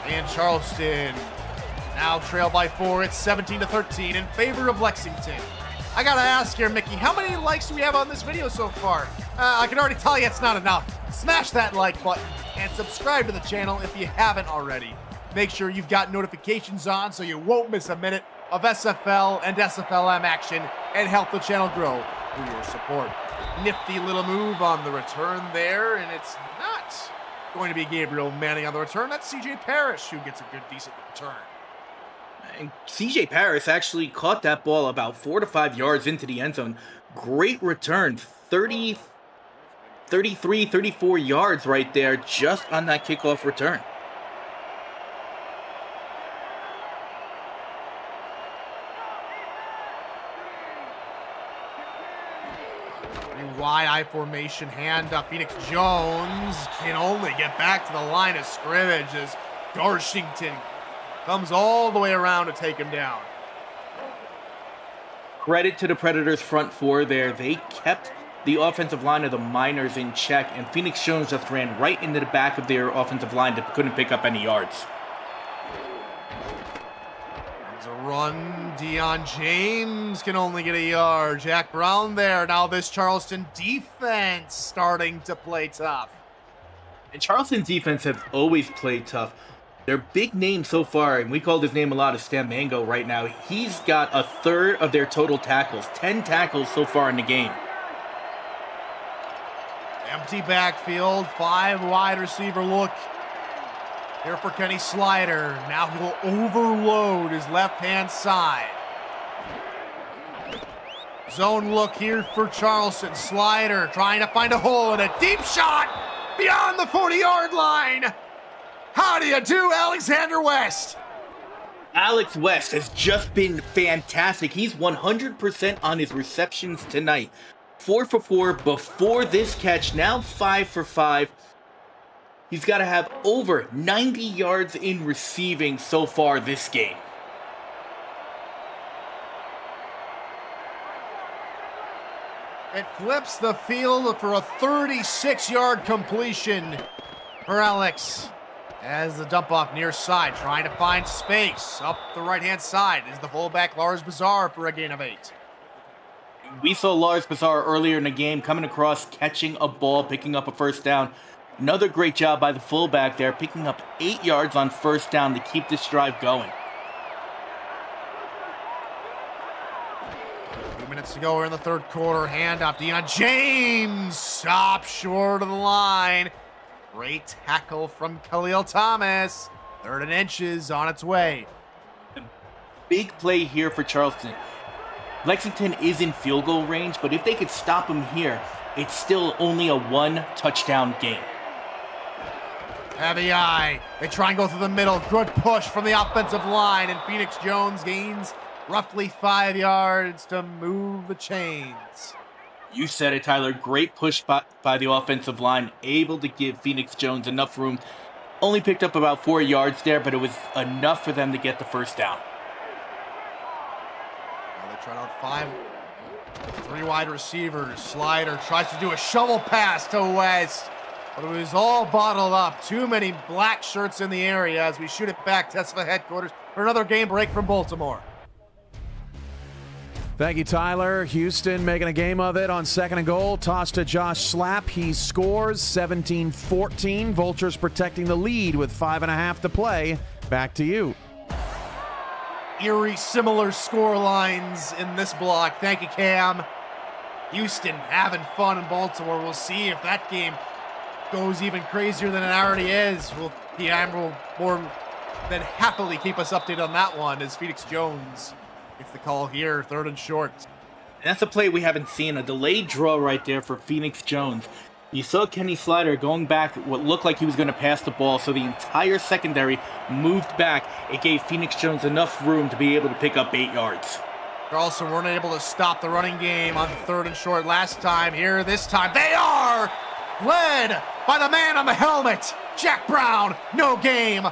And Charleston now trail by 4. It's 17-13 in favor of Lexington. I gotta ask here, Mickey, how many likes do we have on this video so far? I can already tell you it's not enough. Smash that like button and subscribe to the channel if you haven't already. Make sure you've got notifications on so you won't miss a minute of SFL and SFLM action, and help the channel grow through your support. Nifty little move on the return there, and it's not going to be Gabriel Manning on the return. That's CJ Parrish who gets a good, decent return. And CJ Parrish actually caught that ball about 4 to 5 yards into the end zone. Great return, 33, 34 yards right there just on that kickoff return. Wide I formation, hand up. Phoenix Jones can only get back to the line of scrimmage as Darshington comes all the way around to take him down. Credit to the Predators' front 4 there. They kept the offensive line of the Miners in check, and Phoenix Jones just ran right into the back of their offensive line that couldn't pick up any yards. There's a run. Deion James can only get a yard. Jack Brown there. Now this Charleston defense starting to play tough. And Charleston's defense have always played tough. Their big name so far, and we call his name a lot, is Stan Mango right now. He's got 1/3 of their total tackles. 10 tackles so far in the game. Empty backfield. 5 wide receiver look. Here for Kenny Slider. Now he'll overload his left-hand side. Zone look here for Charleston. Slider trying to find a hole in a deep shot beyond the 40-yard line. How do you do, Alexander West? Alex West has just been fantastic. He's 100% on his receptions tonight. 4 for 4 before this catch, now 5 for 5. He's got to have over 90 yards in receiving so far this game. It flips the field for a 36-yard completion for Alex. As the dump off near side, trying to find space. Up the right-hand side is the fullback Lars Bazar for a gain of 8. We saw Lars Bazar earlier in the game coming across, catching a ball, picking up a first down. Another great job by the fullback there, picking up 8 yards on first down to keep this drive going. 2 minutes to go. We're in the 3rd quarter. Handoff. Deion James stopped short of the line. Great tackle from Khalil Thomas. 3rd and inches on its way. Big play here for Charleston. Lexington is in field goal range, but if they could stop him here, it's still only a 1-touchdown game. Heavy eye. They try and go through the middle. Good push from the offensive line, and Phoenix Jones gains roughly 5 yards to move the chains. You said it, Tyler. Great push by the offensive line, able to give Phoenix Jones enough room. Only picked up about 4 yards there, but it was enough for them to get the first down. Now they try out 5. 3 wide receivers. Slider tries to do a shovel pass to West, but it was all bottled up. Too many black shirts in the area as we shoot it back to SFL headquarters for another game break from Baltimore. Thank you, Tyler. Houston making a game of it on 2nd and goal. Toss to Josh Slapp. He scores 17-14. Vultures protecting the lead with 5.5 to play. Back to you. Eerie similar score lines in this block. Thank you, Cam. Houston having fun in Baltimore. We'll see if that game goes even crazier than it already is. Cam will more than happily keep us updated on that one as Phoenix Jones gets the call here, 3rd and short. That's a play we haven't seen. A delayed draw right there for Phoenix Jones. You saw Kenny Slider going back what looked like he was going to pass the ball, so the entire secondary moved back. It gave Phoenix Jones enough room to be able to pick up 8 yards. Charleston weren't able to stop the running game on 3rd and short last time. Here, this time, they are led by the man on the helmet, Jack Brown. No game.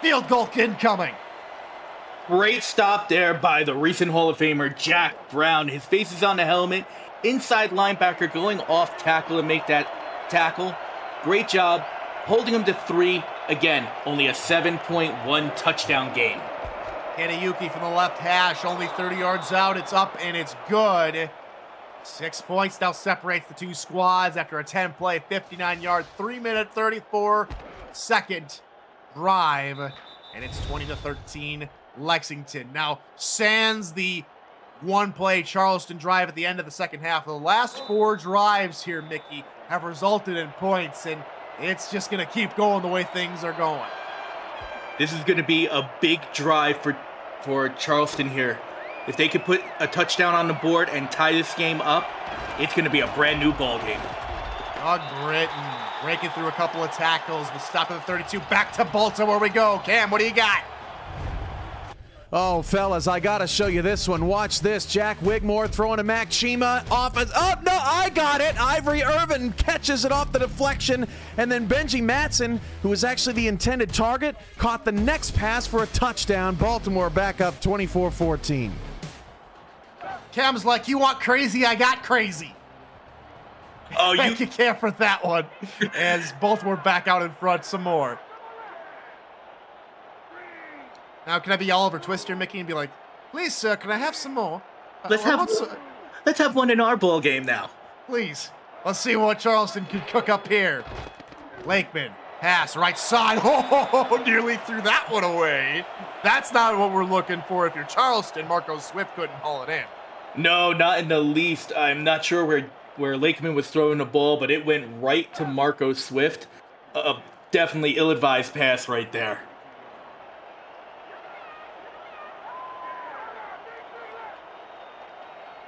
Field goal incoming. Great stop there by the recent Hall of Famer, Jack Brown. His face is on the helmet. Inside linebacker going off tackle to make that tackle. Great job. Holding him to 3. Again, only a 7.1 touchdown game. Kanayuki from the left hash, only 30 yards out. It's up and it's good. 6 points now separates the two squads after a 10-play, 59-yard, 3-minute, 34-second drive. And it's 20-13 Lexington. Now, sans the one-play Charleston drive at the end of the second half, the last 4 drives here, Mickey, have resulted in points, and it's just going to keep going the way things are going. This is going to be a big drive for Charleston here. If they could put a touchdown on the board and tie this game up, it's going to be a brand new ball game. Doug Britton breaking through a couple of tackles, but stop at the 32. Back to Baltimore we go. Cam, what do you got? Oh, fellas, I got to show you this one. Watch this. Jack Wigmore throwing to Mac Chima off. Oh, no, I got it. Ivory Irvin catches it off the deflection. And then Benji Matson, who was actually the intended target, caught the next pass for a touchdown. Baltimore back up 24-14. Cam's like, you want crazy? I got crazy. Oh, Thank you, Cam, for that one. As Baltimore back out in front some more. Now, can I be Oliver Twister, Mickey, and be like, please, sir, can I have some more? Let's have one in our ball game now. Please. Let's see what Charleston can cook up here. Lakeman, pass, right side. Oh, nearly threw that one away. That's not what we're looking for. If you're Charleston, Marco Swift couldn't haul it in. No, not in the least. I'm not sure where Lakeman was throwing the ball, but it went right to Marco Swift. Definitely ill-advised pass right there.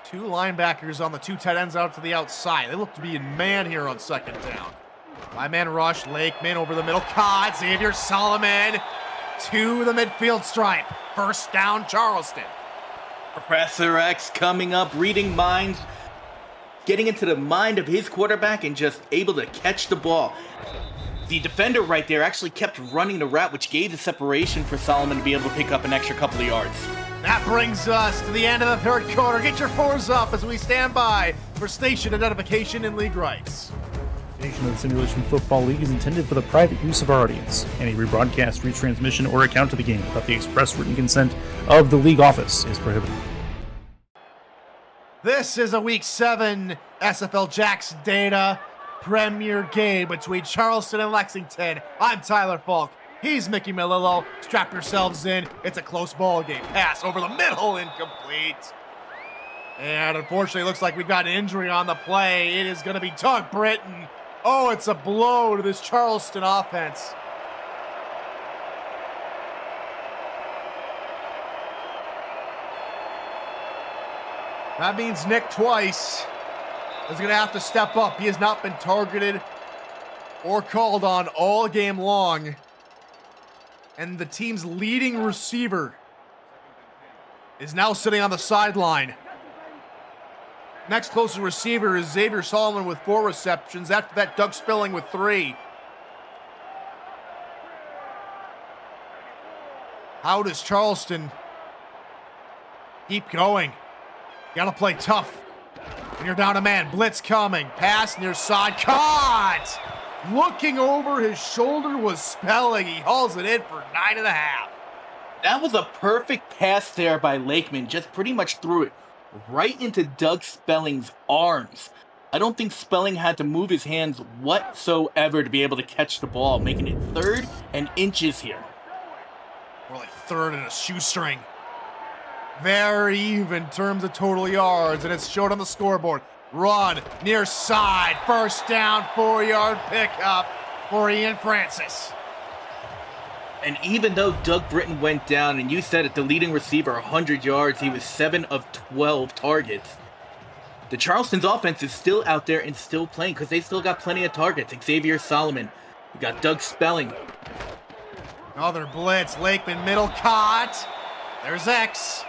Two linebackers on the 2 tight ends out to the outside. They look to be in man here on 2nd down. 5-man rush, Lakeman over the middle. Caught, Xavier Solomon to the midfield stripe. First down, Charleston. Professor X coming up, reading minds, getting into the mind of his quarterback and just able to catch the ball. The defender right there actually kept running the route, which gave the separation for Solomon to be able to pick up an extra couple of yards. That brings us to the end of the 3rd quarter. Get your 4s up as we stand by for station identification and league rights. Station of the Simulation Football League is intended for the private use of our audience. Any rebroadcast, retransmission, or account of the game without the express written consent of the league office is prohibited. This is a Week 7 SFL Jax Data premier game between Charleston and Lexington. I'm Tyler Falk. He's Mickey Melillo. Strap yourselves in. It's a close ball game. Pass over the middle, incomplete. And unfortunately, it looks like we've got an injury on the play. It is going to be Doug Britton. Oh, it's a blow to this Charleston offense. That means Nick Twice is going to have to step up. He has not been targeted or called on all game long. And the team's leading receiver is now sitting on the sideline. Next closest receiver is Xavier Solomon with 4 receptions. After that, Doug Spilling with 3. How does Charleston keep going? You gotta play tough. And you're down a man. Blitz coming. Pass near side. Caught! Looking over his shoulder was Spelling. He hauls it in for 9.5. That was a perfect pass there by Lakeman. Just pretty much threw it right into Doug Spelling's arms. I don't think Spelling had to move his hands whatsoever to be able to catch the ball, making it 3rd and inches here. More like 3rd and a shoestring. Very even in terms of total yards, and it's showed on the scoreboard. Run near side, 1st down, 4-yard pickup for Ian Francis. And even though Doug Britton went down, and you said it, the leading receiver, 100 yards, he was 7 of 12 targets. The Charleston's offense is still out there and still playing because they still got plenty of targets. Xavier Solomon, we got Doug Spelling. Another blitz, Lakeman middle caught. There's X.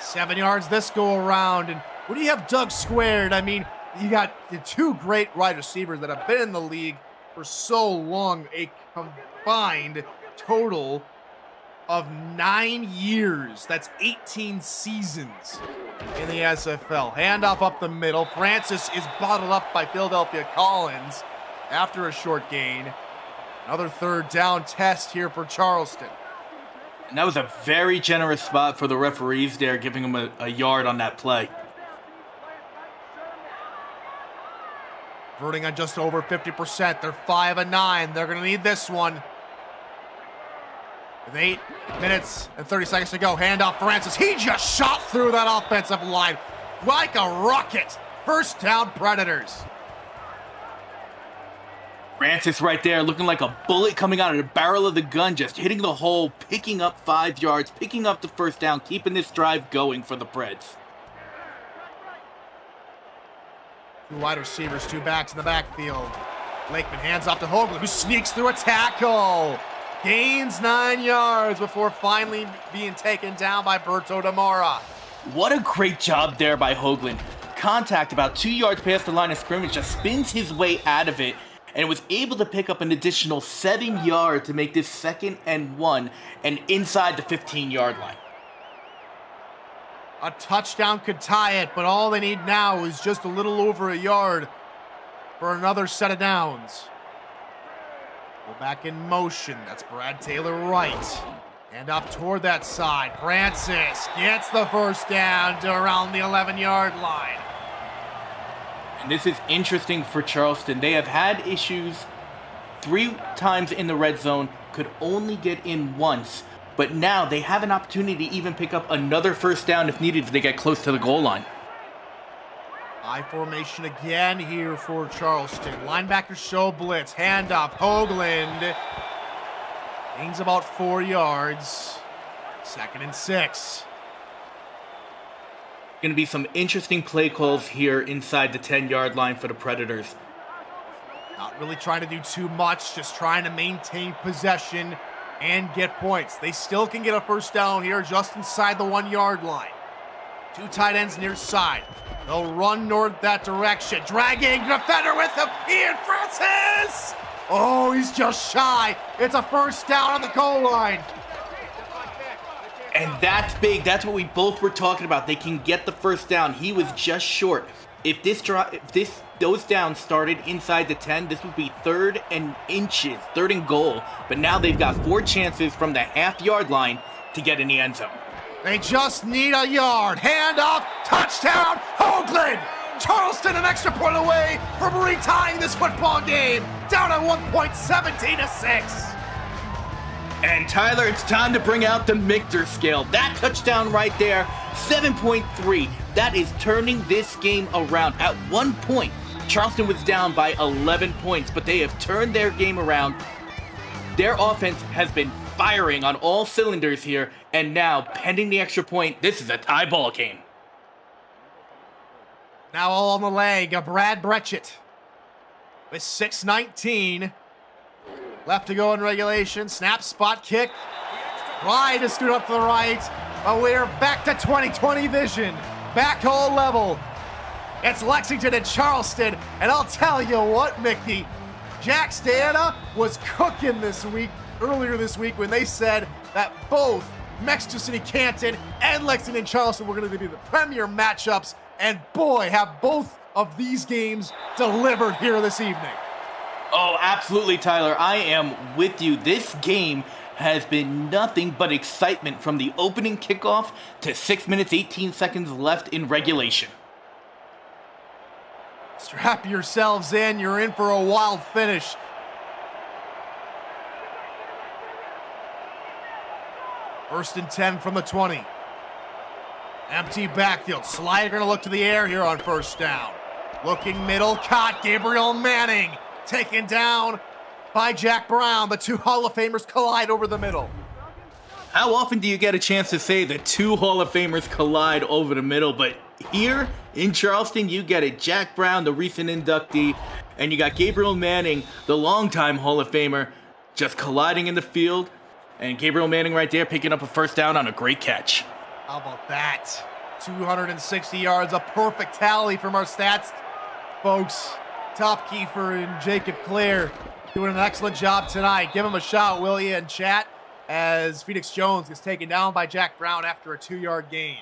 7 yards this go around. And when you have Doug squared, I mean, you got the 2 great wide receivers that have been in the league for so long, a combined total of 9 years. That's 18 seasons in the SFL. Handoff up the middle. Francis is bottled up by Philadelphia Collins after a short gain. Another 3rd down test here for Charleston. And that was a very generous spot for the referees there, giving them a yard on that play. Converting on just over 50%. They're 5 of 9. They're going to need this one. With 8 minutes and 30 seconds to go. Handoff Francis. He just shot through that offensive line like a rocket. 1st down, Predators. Francis right there looking like a bullet coming out of the barrel of the gun, just hitting the hole, picking up 5 yards, picking up the 1st down, keeping this drive going for the Preds. 2 wide receivers, 2 backs in the backfield. Lakeman hands off to Hoagland, who sneaks through a tackle. Gains 9 yards before finally being taken down by Berto Demora. What a great job there by Hoagland. Contact about 2 yards past the line of scrimmage, just spins his way out of it, and was able to pick up an additional 7 yards to make this 2nd and 1 and inside the 15-yard line. A touchdown could tie it, but all they need now is just a little over a yard for another set of downs. Go back in motion. That's Brad Taylor right. And up toward that side. Francis gets the 1st down to around the 11-yard line. And this is interesting for Charleston. They have had issues 3 times in the red zone, could only get in once. But now they have an opportunity to even pick up another 1st down if needed if they get close to the goal line. High formation again here for Charleston. Linebackers show blitz. Handoff. Hoagland gains about 4 yards. 2nd and 6. Going to be some interesting play calls here inside the 10-yard line for the Predators. Not really trying to do too much, just trying to maintain possession and get points. They still can get a 1st down here just inside the 1-yard line. 2 tight ends near side. They'll run north that direction. Dragging defender with him. Ian Francis! Oh, he's just shy. It's a 1st down on the goal line. And that's big. That's what we both were talking about. They can get the 1st down. He was just short. If those downs started inside the 10, this would be 3rd and inches, 3rd and goal. But now they've got 4 chances from the half-yard line to get in the end zone. They just need a yard. Handoff, touchdown, Hoagland! Charleston an extra point away from retying this football game. Down at 1 point, 17-6. And Tyler, it's time to bring out the Michter scale. That touchdown right there, 7.3. That is turning this game around. At 1 point, Charleston was down by 11 points, but they have turned their game around. Their offense has been firing on all cylinders here, and now, pending the extra point, this is a tie ball game. Now all on the leg of Brad Bretchett with 6:19 Left to go in regulation. Snap, spot kick. Try to scoot up to the right. But we're back to 2020 vision. Backhaul level. It's Lexington and Charleston. And I'll tell you what, Mickey. Jack Stana was cooking earlier this week when they said that both Mexico City Canton and Lexington Charleston were going to be the premier matchups. And boy, have both of these games delivered here this evening. Oh, absolutely, Tyler. I am with you. This game has been nothing but excitement from the opening kickoff to 6 minutes, 18 seconds left in regulation. Strap yourselves in. You're in for a wild finish. First and 10 from the 20. Empty backfield. Slider going to look to the air here on first down. Looking middle. Caught. Gabriel Manning taken down by Jack Brown. The two Hall of Famers collide over the middle. How often do you get a chance to say the two Hall of Famers collide over the middle? But here in Charleston, you get it. Jack Brown, the recent inductee, and you got Gabriel Manning, the longtime Hall of Famer, just colliding in the field. And Gabriel Manning right there picking up a first down on a great catch. How about that? 260 yards, a perfect tally from our stats folks. Top Kiefer and Jacob Clare doing an excellent job tonight. Give him a shout, will you, in chat, as Phoenix Jones gets taken down by Jack Brown after a 2-yard gain.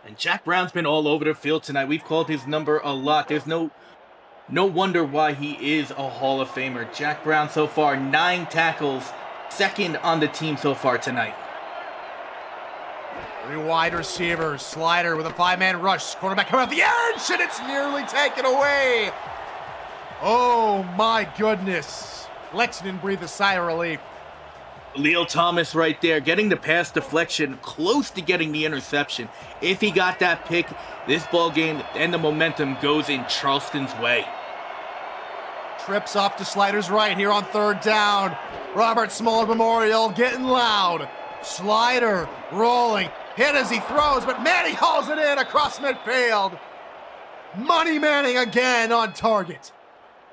And Jack Brown's been all over the field tonight. We've called his number a lot. There's no wonder why he is a Hall of Famer. Jack Brown so far, 9 tackles, second on the team so far tonight. 3 wide receivers. Slider with a 5-man rush. Quarterback coming off the edge, and it's nearly taken away. Oh my goodness. Lexington breathed a sigh of relief. Leo Thomas right there, getting the pass deflection, close to getting the interception. If he got that pick, this ball game and the momentum goes in Charleston's way. Trips off to Slider's right here on third down. Robert Small Memorial getting loud. Slider rolling. Hit as he throws, but Manning hauls it in across midfield. Money Manning again on target.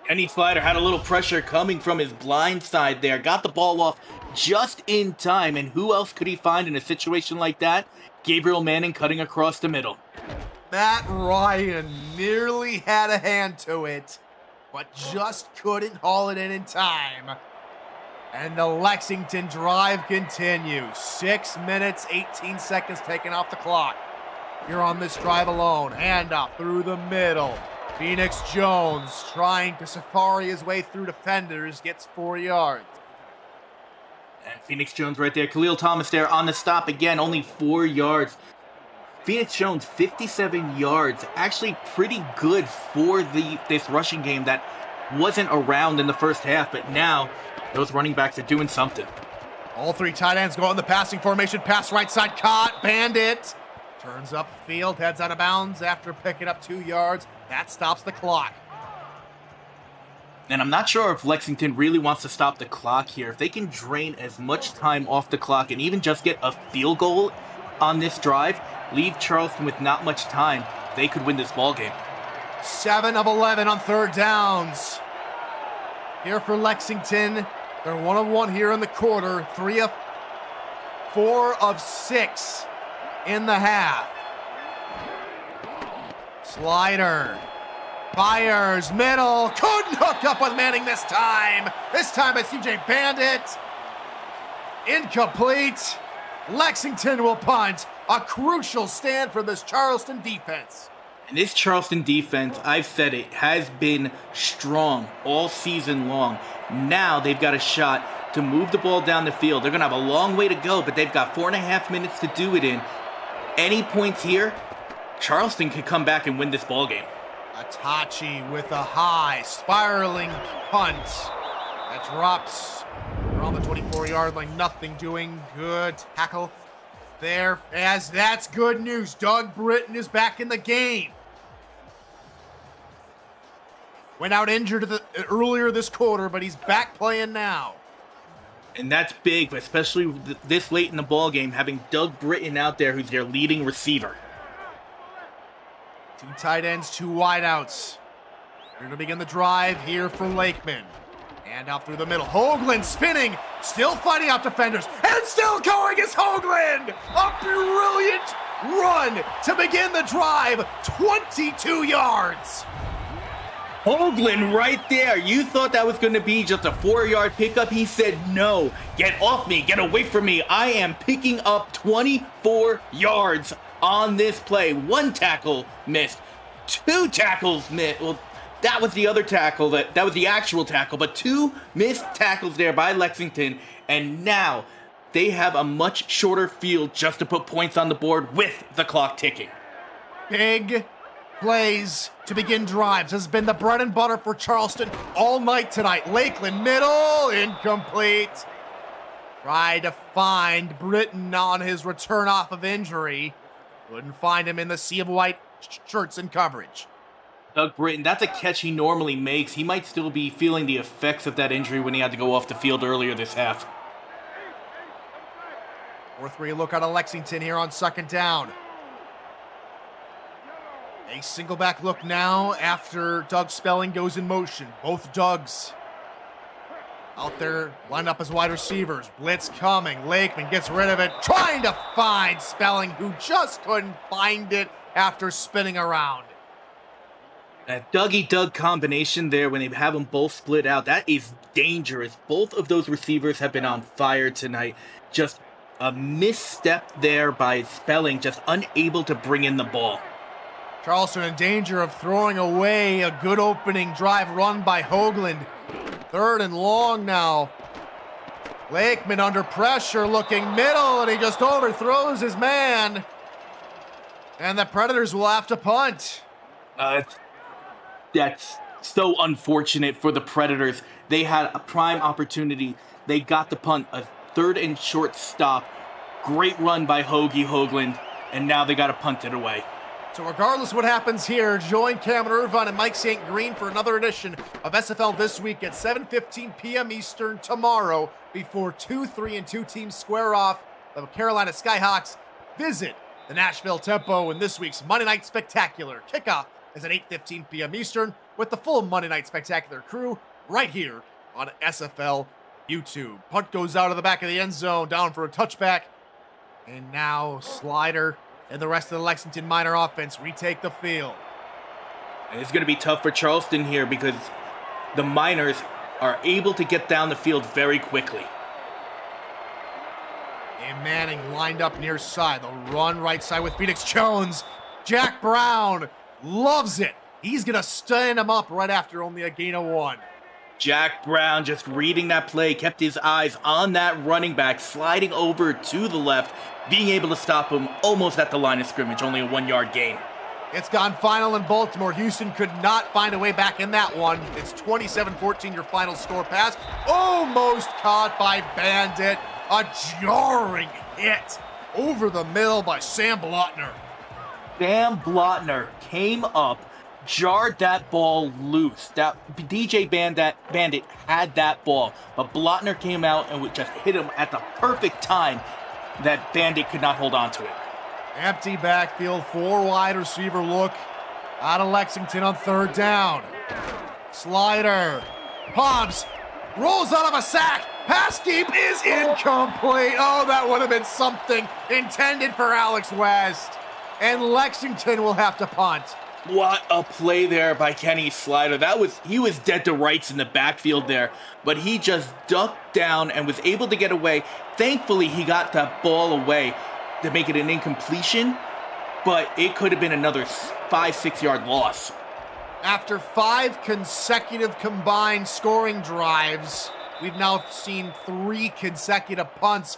Kenny Slider had a little pressure coming from his blind side there. Got the ball off just in time. And who else could he find in a situation like that? Gabriel Manning cutting across the middle. Matt Ryan nearly had a hand to it, but just couldn't haul it in time. And the Lexington drive continues. 6 minutes, 18 seconds taken off the clock. Here on this drive alone. Handoff through the middle. Phoenix Jones trying to safari his way through defenders, gets 4 yards. And Phoenix Jones right there. Khalil Thomas there on the stop again, only 4 yards. Phoenix Jones, 57 yards. Actually pretty good for this rushing game that wasn't around in the first half, but now those running backs are doing something. All 3 tight ends go in the passing formation. Pass right side, caught, Bandit. Turns upfield, heads out of bounds after picking up 2 yards. That stops the clock. And I'm not sure if Lexington really wants to stop the clock here. If they can drain as much time off the clock and even just get a field goal on this drive, leave Charleston with not much time, they could win this ball game. 7 of 11 on third downs. Here for Lexington. They're 1 of 1 here in the quarter. 4 of 6 in the half. Slider fires middle. Couldn't hook up with Manning this time. This time it's CJ Bandit. Incomplete. Lexington will punt. A crucial stand for this Charleston defense. And this Charleston defense, I've said it, has been strong all season long. Now they've got a shot to move the ball down the field. They're going to have a long way to go, but they've got 4.5 minutes to do it in. Any points here, Charleston could come back and win this ball game. Atachi with a high spiraling punt that drops around the 24-yard line. Nothing doing. Good tackle there, as that's good news. Doug Britton is back in the game. Went out injured earlier this quarter, but he's back playing now. And that's big, especially this late in the ball game, having Doug Britton out there, who's their leading receiver. 2 tight ends, 2 wideouts. They're going to begin the drive here for Lakeman. And up through the middle. Hoagland spinning, still fighting off defenders, and still going is Hoagland! A brilliant run to begin the drive, 22 yards. Hoagland right there. You thought that was going to be just a 4-yard pickup. He said, no, get off me, get away from me. I am picking up 24 yards on this play. 1 tackle missed, 2 tackles missed. Well, that was the other tackle, that was the actual tackle, but 2 missed tackles there by Lexington. And now they have a much shorter field just to put points on the board with the clock ticking. Big plays to begin drives has been the bread and butter for Charleston all night tonight. Lakeland middle, incomplete. Tried to find Britton on his return off of injury. Couldn't find him in the sea of white shirts and coverage. Doug Britton, that's a catch he normally makes. He might still be feeling the effects of that injury when he had to go off the field earlier this half. 4-3 look out of Lexington here on second down. A single back look now after Doug Spelling goes in motion. Both Dougs out there lined up as wide receivers. Blitz coming. Lakeman gets rid of it, trying to find Spelling, who just couldn't find it after spinning around. That Dougie Doug combination there, when they have them both split out, that is dangerous. Both of those receivers have been on fire tonight. Just a misstep there by Spelling, just unable to bring in the ball. Charleston in danger of throwing away a good opening drive run by Hoagland. 3rd and long now. Lakeman under pressure, looking middle, and he just overthrows his man. And the Predators will have to punt. That's so unfortunate for the Predators. They had a prime opportunity. They got the punt, a 3rd and short stop. Great run by Hoagland, and now they got to punt it away. So regardless what happens here, join Cameron Irvine and Mike St. Green for another edition of SFL This Week at 7:15 p.m. Eastern tomorrow before 2, 3, and 2 teams square off. The Carolina Skyhawks visit the Nashville Tempo in this week's Monday Night Spectacular. Kickoff is at 8:15 p.m. Eastern with the full Monday Night Spectacular crew right here on SFL YouTube. Punt goes out of the back of the end zone, down for a touchback. And now Slider and the rest of the Lexington Minor offense retake the field. And it's going to be tough for Charleston here because the Miners are able to get down the field very quickly. And Manning lined up near side. The run right side with Phoenix Jones. Jack Brown loves it. He's going to stand him up right after only a gain of 1. Jack Brown just reading that play, kept his eyes on that running back, sliding over to the left, being able to stop him almost at the line of scrimmage, only a 1-yard gain. It's gone final in Baltimore. Houston could not find a way back in that one. It's 27-14 your final score pass. Almost caught by Bandit. A jarring hit over the middle by Sam Blotner. Sam Blotner came up, jarred that ball loose. That DJ Bandit had that ball, but Blotner came out and would just hit him at the perfect time that Bandit could not hold on to it. Empty backfield, 4 wide receiver look out of Lexington on 3rd down. Slider, Hobbs, rolls out of a sack. Pass deep is incomplete. Oh, that would have been something intended for Alex West. And Lexington will have to punt. What a play there by Kenny Slider. He was dead to rights in the backfield there, but he just ducked down and was able to get away. Thankfully, he got that ball away to make it an incompletion, but it could have been another 5-6 yard loss. After 5 consecutive combined scoring drives, we've now seen 3 consecutive punts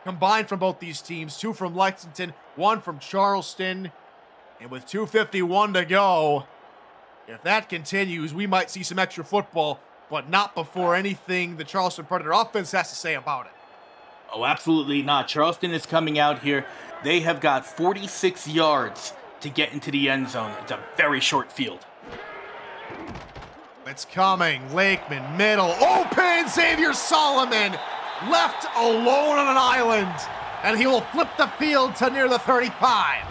combined from both these teams. 2 from Lexington, 1 from Charleston. And with 2:51 to go, if that continues, we might see some extra football, but not before anything the Charleston Predator offense has to say about it. Oh, absolutely not. Charleston is coming out here. They have got 46 yards to get into the end zone. It's a very short field. It's coming. Lakeman, middle, open! Xavier Solomon left alone on an island, and he will flip the field to near the 35.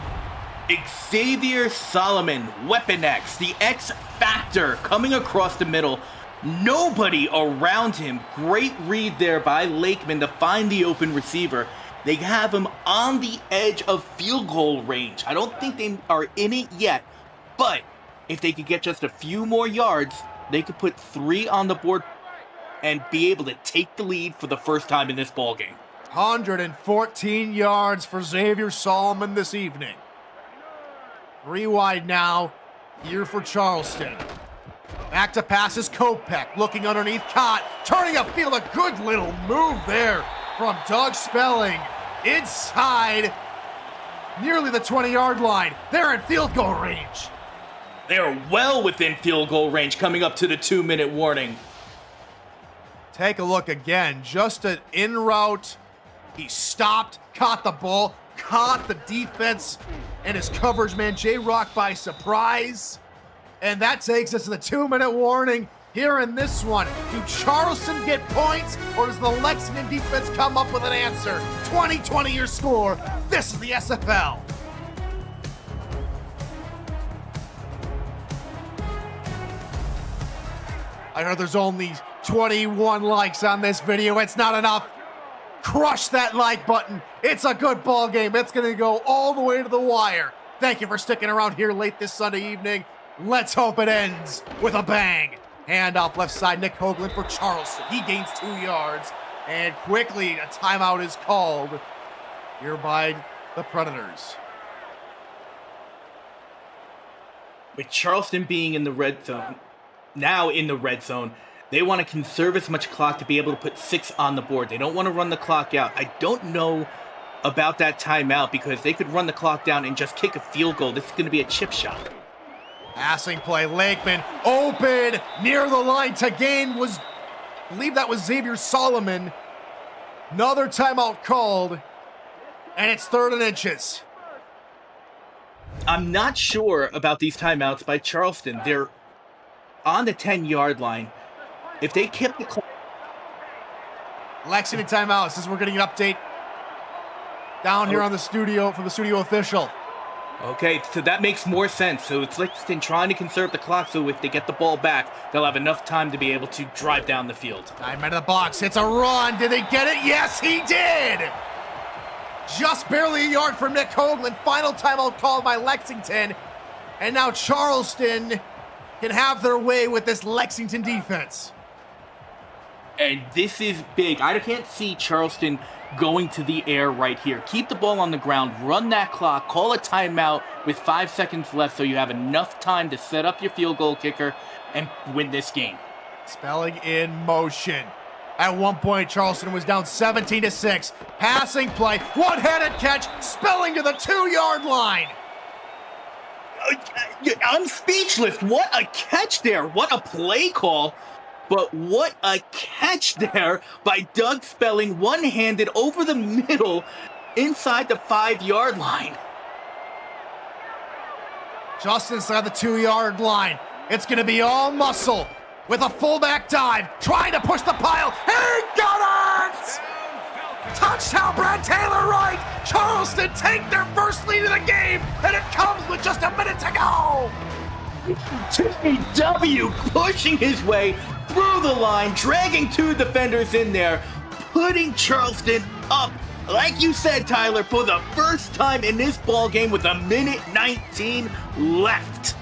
Xavier Solomon, Weapon X, the X Factor, coming across the middle. Nobody around him. Great read there by Lakeman to find the open receiver. They have him on the edge of field goal range. I don't think they are in it yet, but if they could get just a few more yards, they could put 3 on the board and be able to take the lead for the first time in this ballgame. 114 yards for Xavier Solomon this evening. 3 wide now, here for Charleston. Back to pass is Kopech, looking underneath, caught, turning upfield, a good little move there from Doug Spelling. Inside, nearly the 20-yard line. They're in field goal range. They are well within field goal range coming up to the 2-minute warning. Take a look again, just an in route. He stopped, caught the ball, caught the defense and his coverage man J-Rock by surprise. And that takes us to the 2-minute warning here in this one. Do Charleston get points, or does the Lexington defense come up with an answer? 20-20 your score. This is the SFL. I heard there's only 21 likes on this video. It's not enough. Crush that like button. It's a good ball game. It's going to go all the way to the wire. Thank you for sticking around here late this Sunday evening. Let's hope it ends with a bang. Hand off left side, Nick Hoagland for Charleston. He gains 2 yards, and quickly a timeout is called here by the Predators. With Charleston being in the red zone, now in the red zone, they want to conserve as much clock to be able to put 6 on the board. They don't want to run the clock out. I don't know about that timeout because they could run the clock down and just kick a field goal. This is going to be a chip shot. Passing play, Lakeman open near the line to gain was, I believe that was Xavier Solomon. Another timeout called, and it's 3rd and inches. I'm not sure about these timeouts by Charleston. They're on the 10-yard line. If they kept the clock... Lexington timeout, since we're getting an update down here on the studio, from the studio official. Okay, so that makes more sense. So it's Lexington trying to conserve the clock, so if they get the ball back, they'll have enough time to be able to drive down the field. 9 men in the box, it's a run. Did they get it? Yes, he did! Just barely a yard for Nick Hoagland. Final timeout called by Lexington. And now Charleston can have their way with this Lexington defense. And this is big. I can't see Charleston going to the air right here. Keep the ball on the ground, run that clock, call a timeout with 5 seconds left so you have enough time to set up your field goal kicker and win this game. Spelling in motion. At one point, Charleston was down 17-6. Passing play, one-handed catch, Spelling to the 2-yard line. I'm speechless. What a catch there. What a play call. But what a catch there by Doug Spelling, one-handed over the middle inside the 5-yard line. Just inside the 2-yard line. It's going to be all muscle with a fullback dive, trying to push the pile. He got it! Touchdown, Brad Taylor Wright. Charleston take their first lead of the game, and it comes with just a minute to go. W pushing his way through the line, dragging 2 defenders in there, putting Charleston up, like you said, Tyler, for the first time in this ball game with a minute 19 left.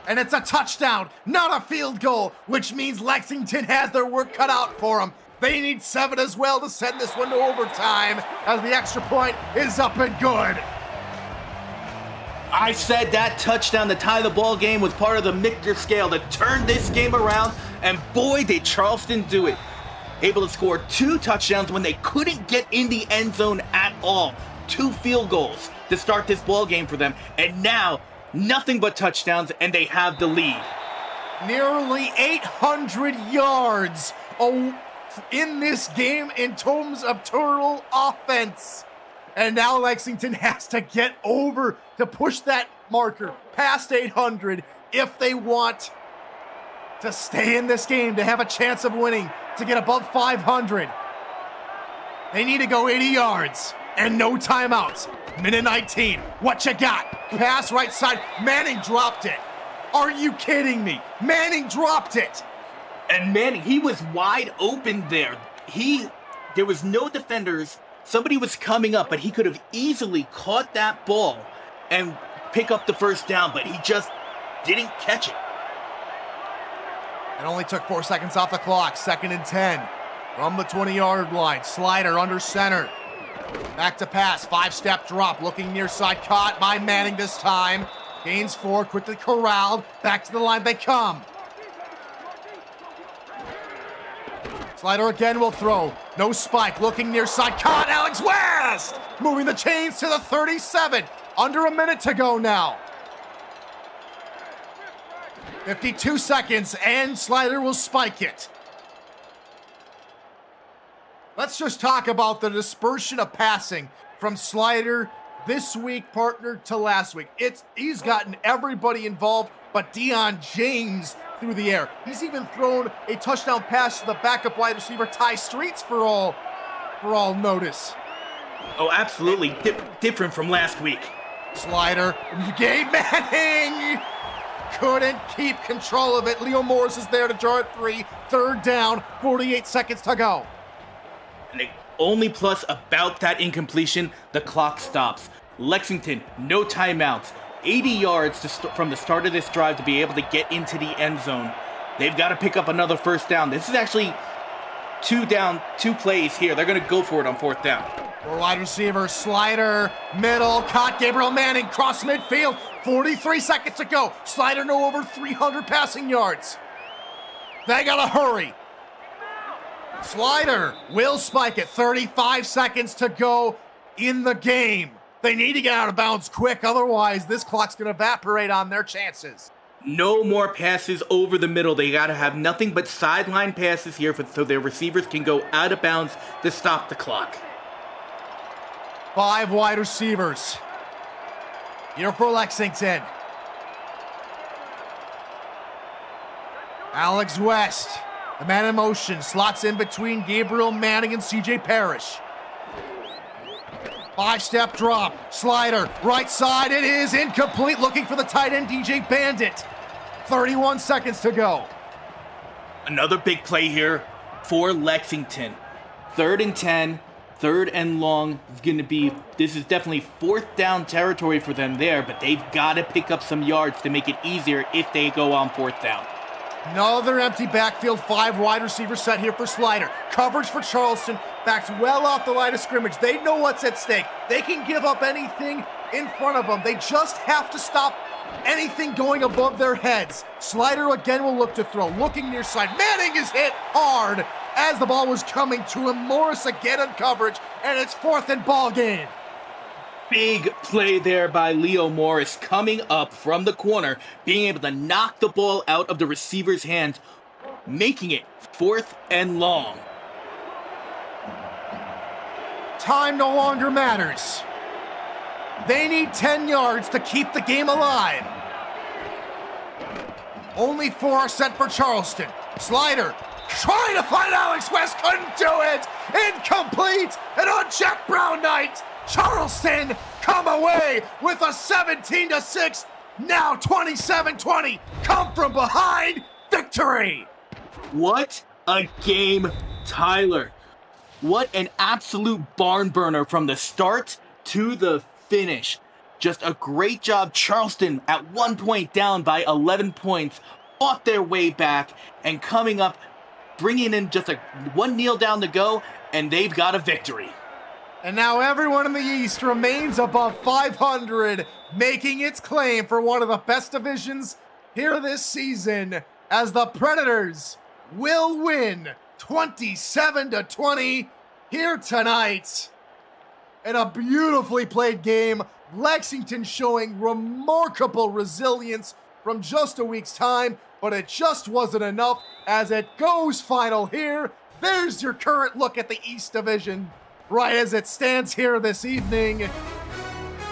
And it's a touchdown, not a field goal, which means Lexington has their work cut out for them. They need 7 as well to send this one to overtime, as the extra point is up and good. I said that touchdown to tie the ball game was part of the Michter scale to turn this game around, and boy, did Charleston do it. Able to score 2 touchdowns when they couldn't get in the end zone at all. 2 field goals to start this ball game for them, and now nothing but touchdowns, and they have the lead. Nearly 800 yards in this game in terms of total offense. And now Lexington has to get over to push that marker past 800 if they want to stay in this game, to have a chance of winning, to get above 500. They need to go 80 yards and no timeouts. Minute 19. What you got? Pass right side. Manning dropped it. Are you kidding me? Manning dropped it. And Manning, he was wide open there. There was no defenders. Somebody was coming up, but he could have easily caught that ball and pick up the first down, but he just didn't catch it. It only took 4 seconds off the clock. 2nd and 10 from the 20-yard line. Slider under center. Back to pass. 5-step drop. Looking near side. Caught by Manning this time. Gains 4. Quickly corralled. Back to the line they come. Slider again will throw. No spike. Looking near side. Caught. Alex West! Moving the chains to the 37. Under a minute to go now. 52 seconds, and Slider will spike it. Let's just talk about the dispersion of passing from Slider this week, partner, to last week. He's gotten everybody involved but Deion James through the air. He's even thrown a touchdown pass to the backup wide receiver, Ty Streets, for all notice. Oh, absolutely. Different from last week. Slider, Gabe Manning! Couldn't keep control of it. Leo Morris is there to draw it 3. 3rd down, 48 seconds to go. And the only plus about that incompletion, the clock stops. Lexington, no timeouts. 80 yards from the start of this drive to be able to get into the end zone. They've got to pick up another first down. This is actually 2 down, 2 plays here. They're going to go for it on 4th down. 4 wide receivers, Slider, middle, caught Gabriel Manning, cross midfield. 43 seconds to go. Slider no over 300 passing yards. They gotta hurry. Slider will spike it. 35 seconds to go in the game. They need to get out of bounds quick, otherwise this clock's gonna evaporate on their chances. No more passes over the middle. They gotta have nothing but sideline passes here so their receivers can go out of bounds to stop the clock. 5 wide receivers. Here for Lexington. Alex West, the man in motion, slots in between Gabriel Manning and CJ Parrish. 5-step drop, Slider, right side, it is incomplete, looking for the tight end DJ Bandit. 31 seconds to go. Another big play here for Lexington. 3rd and 10. 3rd and long is going to be, this is definitely 4th down territory for them there, but they've got to pick up some yards to make it easier if they go on 4th down. Another empty backfield, 5 wide receivers set here for Slider. Coverage for Charleston, backs well off the line of scrimmage. They know what's at stake. They can give up anything in front of them. They just have to stop anything going above their heads. Slider again will look to throw, looking near side. Manning is hit hard as the ball was coming to him. Morris again on coverage, and it's 4th and ball game. Big play there by Leo Morris, coming up from the corner, being able to knock the ball out of the receiver's hands, making it 4th and long. Time no longer matters. They need 10 yards to keep the game alive. Only 4 are set for Charleston. Slider trying to find Alex West, couldn't do it. Incomplete, and on Jack Brown night, Charleston come away with a 17-6, now 27-20, come from behind victory. What a game, Tyler. What an absolute barn burner from the start to the finish. Just a great job. Charleston at one point down by 11 points, fought their way back, and coming up, bringing in just a 1 kneel down to go, and they've got a victory. And now everyone in the East remains above 500, making its claim for one of the best divisions here this season, as the Predators will win 27-20 here tonight. In a beautifully played game, Lexington showing remarkable resilience from just a week's time, but it just wasn't enough as it goes final here. There's your current look at the East Division, right as it stands here this evening.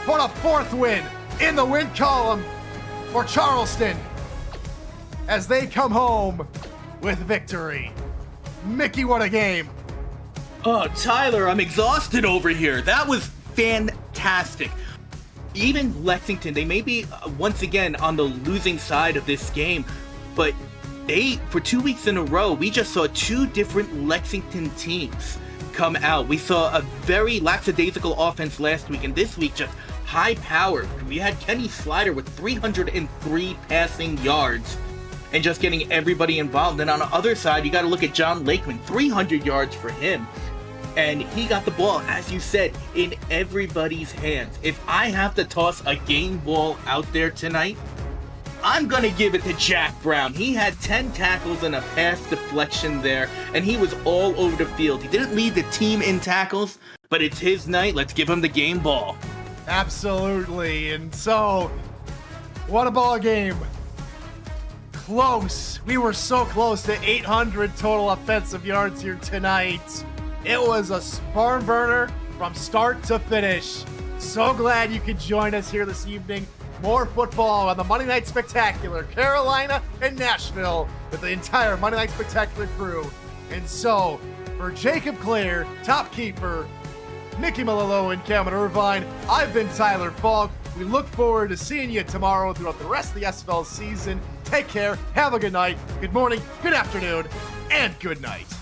For a 4th win in the win column for Charleston as they come home with victory. Mickey, what a game. Oh, Tyler, I'm exhausted over here. That was fantastic. Even Lexington, they may be once again on the losing side of this game, but For 2 weeks in a row, we just saw two different Lexington teams come out. We saw a very lackadaisical offense last week, and this week just high-powered. We had Kenny Slider with 303 passing yards and just getting everybody involved. And on the other side, you got to look at John Lakeman, 300 yards for him. And he got the ball, as you said, in everybody's hands. If I have to toss a game ball out there tonight, I'm going to give it to Jack Brown. He had 10 tackles and a pass deflection there, and he was all over the field. He didn't lead the team in tackles, but it's his night. Let's give him the game ball. Absolutely. And so, what a ball game. Close. We were so close to 800 total offensive yards here tonight. It was a barn burner from start to finish. So glad you could join us here this evening. More football on the Monday Night Spectacular, Carolina and Nashville, with the entire Monday Night Spectacular crew. And so, for Jacob Clare, Top Keeper, Mickey Malillo, and Cameron Irvine, I've been Tyler Falk. We look forward to seeing you tomorrow throughout the rest of the SFL season. Take care, have a good night, good morning, good afternoon, and good night.